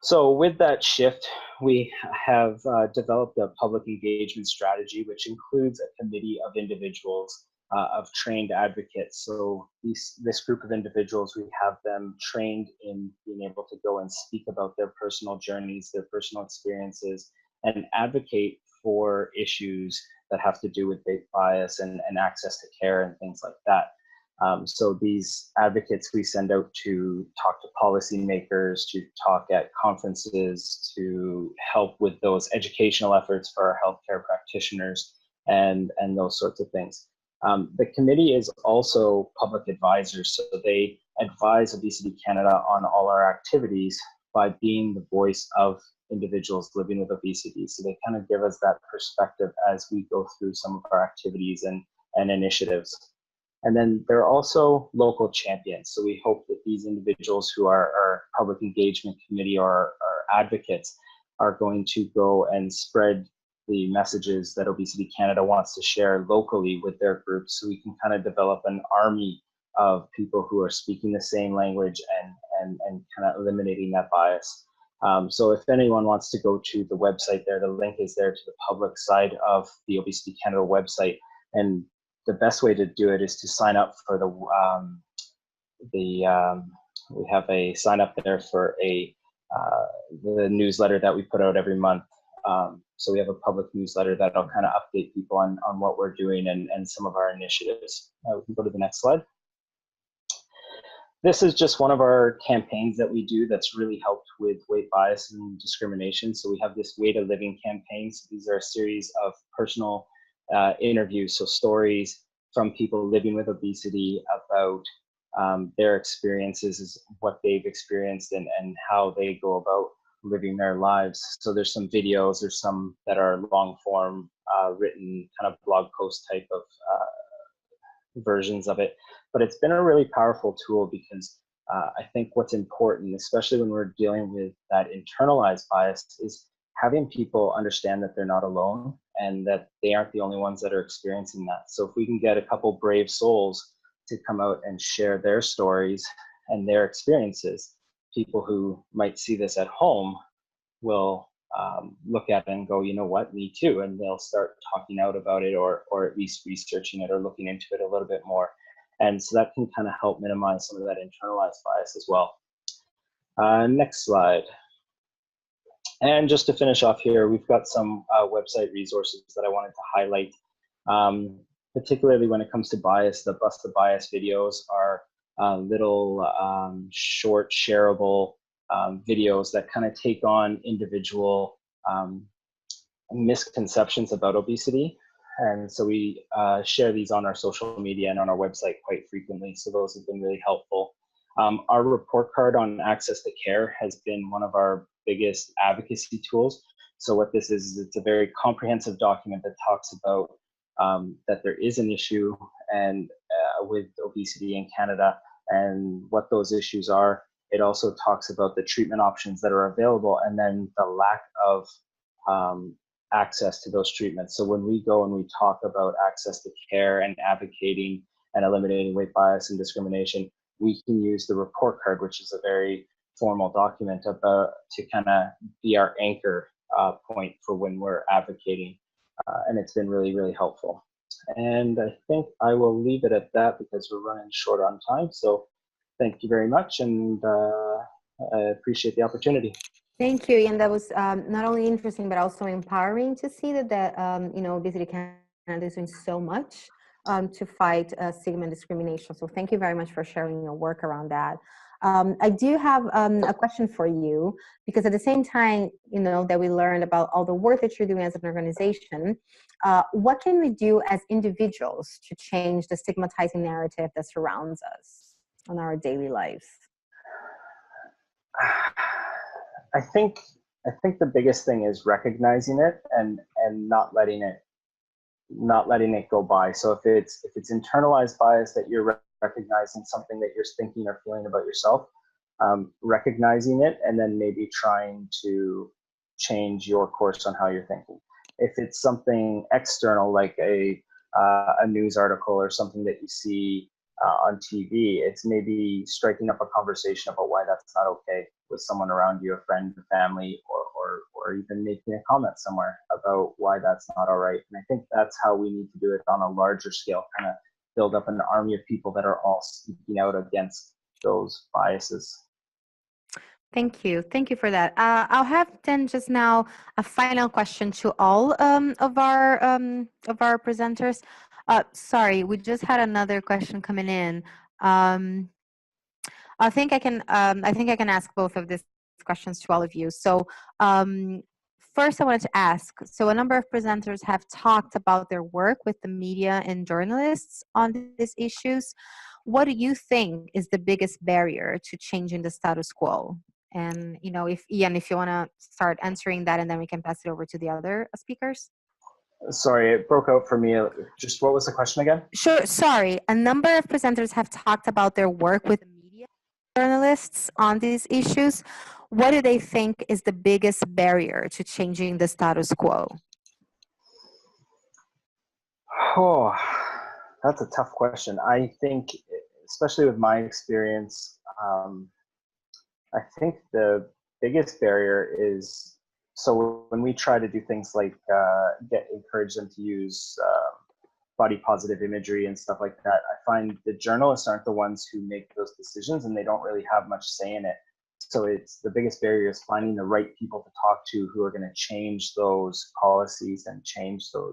So with that shift, we have developed a public engagement strategy, which includes a committee of individuals, of trained advocates. So this group of individuals, we have them trained in being able to go and speak about their personal journeys, their personal experiences, and advocate for issues that have to do with weight bias and access to care and things like that. So these advocates we send out to talk to policymakers, to talk at conferences, to help with those educational efforts for our healthcare practitioners and those sorts of things. The committee is also public advisors, so they advise Obesity Canada on all our activities by being the voice of individuals living with obesity. So they kind of give us that perspective as we go through some of our activities and initiatives. And then there are also local champions. So we hope that these individuals who are our public engagement committee or our advocates are going to go and spread the messages that Obesity Canada wants to share locally with their groups, so we can kind of develop an army of people who are speaking the same language and kind of eliminating that bias. So if anyone wants to go to the website there, the link is there to the public side of the Obesity Canada website. And the best way to do it is to sign up for we have a sign up there for the newsletter that we put out every month. So we have a public newsletter that'll kind of update people on what we're doing and some of our initiatives. We can go to the next slide. This is just one of our campaigns that we do that's really helped with weight bias and discrimination. So we have this Way to Living campaign. So these are a series of personal interviews, so stories from people living with obesity about their experiences, what they've experienced and how they go about living their lives. So there's some videos, there's some that are long form, written kind of blog post type of versions of it. But it's been a really powerful tool because I think what's important, especially when we're dealing with that internalized bias, is having people understand that they're not alone and that they aren't the only ones that are experiencing that. So if we can get a couple brave souls to come out and share their stories and their experiences, people who might see this at home will look at it and go, you know what, me too, and they'll start talking out about it or at least researching it or looking into it a little bit more. And so that can kind of help minimize some of that internalized bias as well. Next slide. And just to finish off here, we've got some website resources that I wanted to highlight, particularly when it comes to bias. The Bust the Bias videos are little short shareable videos that kind of take on individual misconceptions about obesity. And so we share these on our social media and on our website quite frequently. So those have been really helpful. Our report card on access to care has been one of our biggest advocacy tools. So what this is it's a very comprehensive document that talks about that there is an issue and with obesity in Canada and what those issues are. It also talks about the treatment options that are available and then the lack of access to those treatments. So when we go and we talk about access to care and advocating and eliminating weight bias and discrimination, we can use the report card, which is a very formal document to kind of be our anchor point for when we're advocating. And it's been really, really helpful. And I think I will leave it at that because we're running short on time. So thank you very much, and I appreciate the opportunity. Thank you, and that was not only interesting but also empowering to see that Obesity Canada is doing so much to fight stigma and discrimination. So thank you very much for sharing your work around that. I do have a question for you, because at the same time, that we learned about all the work that you're doing as an organization, what can we do as individuals to change the stigmatizing narrative that surrounds us on our daily lives? I think the biggest thing is recognizing it and not letting it go by. So if it's internalized bias that you're recognizing something that you're thinking or feeling about yourself, recognizing it and then maybe trying to change your course on how you're thinking. If it's something external like a news article or something that you see on TV, it's maybe striking up a conversation about why that's not okay with someone around you, a friend, a family, or even making a comment somewhere about why that's not all right. And I think that's how we need to do it on a larger scale, kind of build up an army of people that are all speaking out against those biases. Thank you. Thank you for that. I'll have then just now a final question to all of our presenters. Sorry, we just had another question coming in. I think I can. I think I can ask both of these questions to all of you. So, first, I wanted to ask. So, a number of presenters have talked about their work with the media and journalists on these issues. What do you think is the biggest barrier to changing the status quo? And if Ian, if you want to start answering that, and then we can pass it over to the other speakers. Sorry, it broke out for me. Just what was the question again? Sure. Sorry. A number of presenters have talked about their work with media journalists on these issues. What do they think is the biggest barrier to changing the status quo? Oh, that's a tough question. I think, especially with my experience, I think the biggest barrier is, so when we try to do things like encourage them to use body positive imagery and stuff like that, I find the journalists aren't the ones who make those decisions, and they don't really have much say in it. So it's the biggest barrier is finding the right people to talk to who are going to change those policies and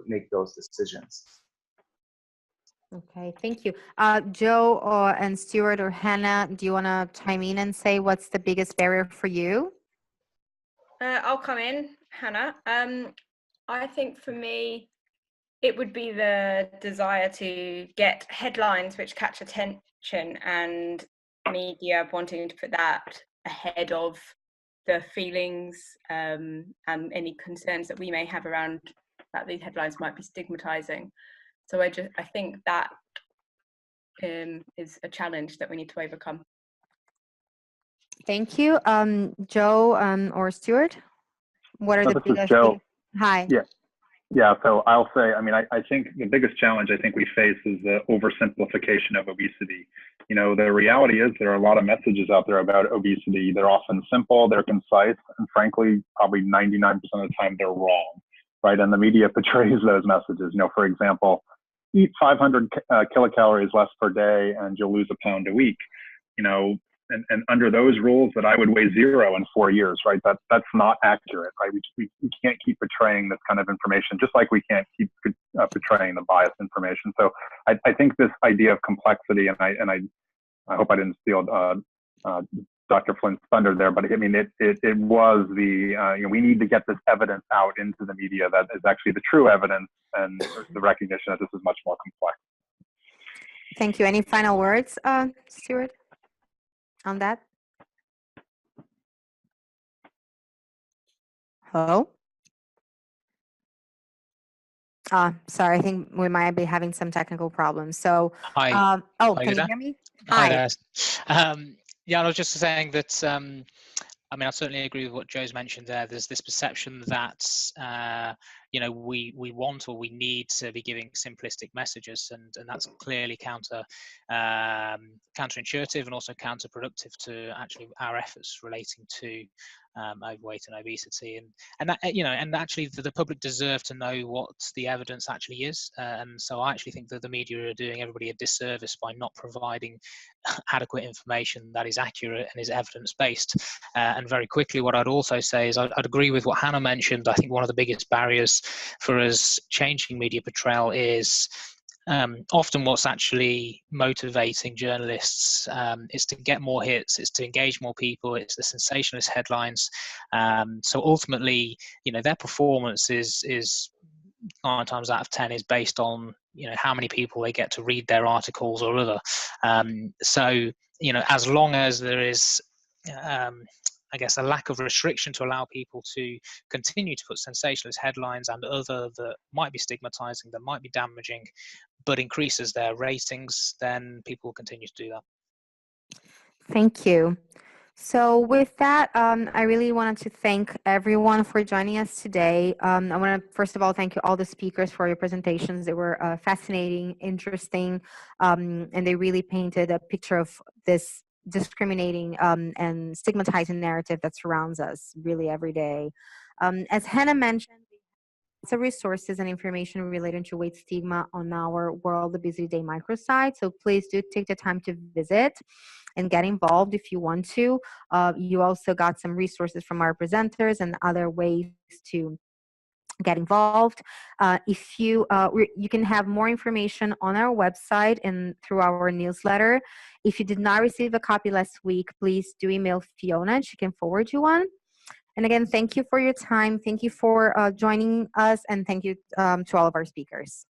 make those decisions. Okay, thank you. Joe and Stuart or Hannah, do you want to chime in and say what's the biggest barrier for you? I'll come in, Hannah. I think for me, it would be the desire to get headlines which catch attention and media wanting to put that ahead of the feelings and any concerns that we may have around that these headlines might be stigmatizing. So I think that is a challenge that we need to overcome. Thank you. Joe or Stuart, what are the This biggest? is Joe. Hi. Yeah, so I'll say, I mean, I think the biggest challenge I think we face is the oversimplification of obesity. You know, the reality is there are a lot of messages out there about obesity. They're often simple, they're concise, and frankly, probably 99% of the time they're wrong, right? And the media portrays those messages. You know, for example, eat 500 kilocalories less per day and you'll lose a pound a week. You know, and under those rules that I would weigh 0 in 4 years, right? That's not accurate, right? We can't keep portraying this kind of information, just like we can't keep portraying the biased information. So I think this idea of complexity, and I hope I didn't steal Dr. Flynn's thunder there, but I mean, it was the, you know, we need to get this evidence out into the media that is actually the true evidence and the recognition that this is much more complex. Thank you. Any final words, Stuart, on that? Hello? Sorry, I think we might be having some technical problems. So, Hi. can you hear me? Hi there. Yeah, I was just saying that, I mean, I certainly agree with what Joe's mentioned there. There's this perception that, you know, we want or we need to be giving simplistic messages, and that's clearly counterintuitive and also counterproductive to actually our efforts relating to overweight and obesity, and that, you know, and actually the public deserve to know what the evidence actually is, and so I actually think that the media are doing everybody a disservice by not providing adequate information that is accurate and is evidence based. And very quickly, what I'd also say is I'd agree with what Hannah mentioned. I think one of the biggest barriers for us changing media portrayal is often what's actually motivating journalists is to get more hits, it's to engage more people, it's the sensationalist headlines. So ultimately, you know, their performance is 9 times out of 10 is based on, you know, how many people they get to read their articles or other. So, you know, as long as there is I guess a lack of restriction to allow people to continue to put sensationalist headlines and other that might be stigmatizing, that might be damaging, but increases their ratings, then people will continue to do that. Thank you. So with that, I really wanted to thank everyone for joining us today. I want to, first of all, thank you all the speakers for your presentations. They were fascinating, interesting, and they really painted a picture of this discriminating and stigmatizing narrative that surrounds us really every day. As Hannah mentioned, lots of resources and information related to weight stigma on our World Obesity Day microsite. So please do take the time to visit and get involved if you want to. You also got some resources from our presenters and other ways to get involved. If you you can have more information on our website and through our newsletter. If you did not receive a copy last week, please do email Fiona and she can forward you one. And again, thank you for your time. Thank you for joining us, and thank you to all of our speakers.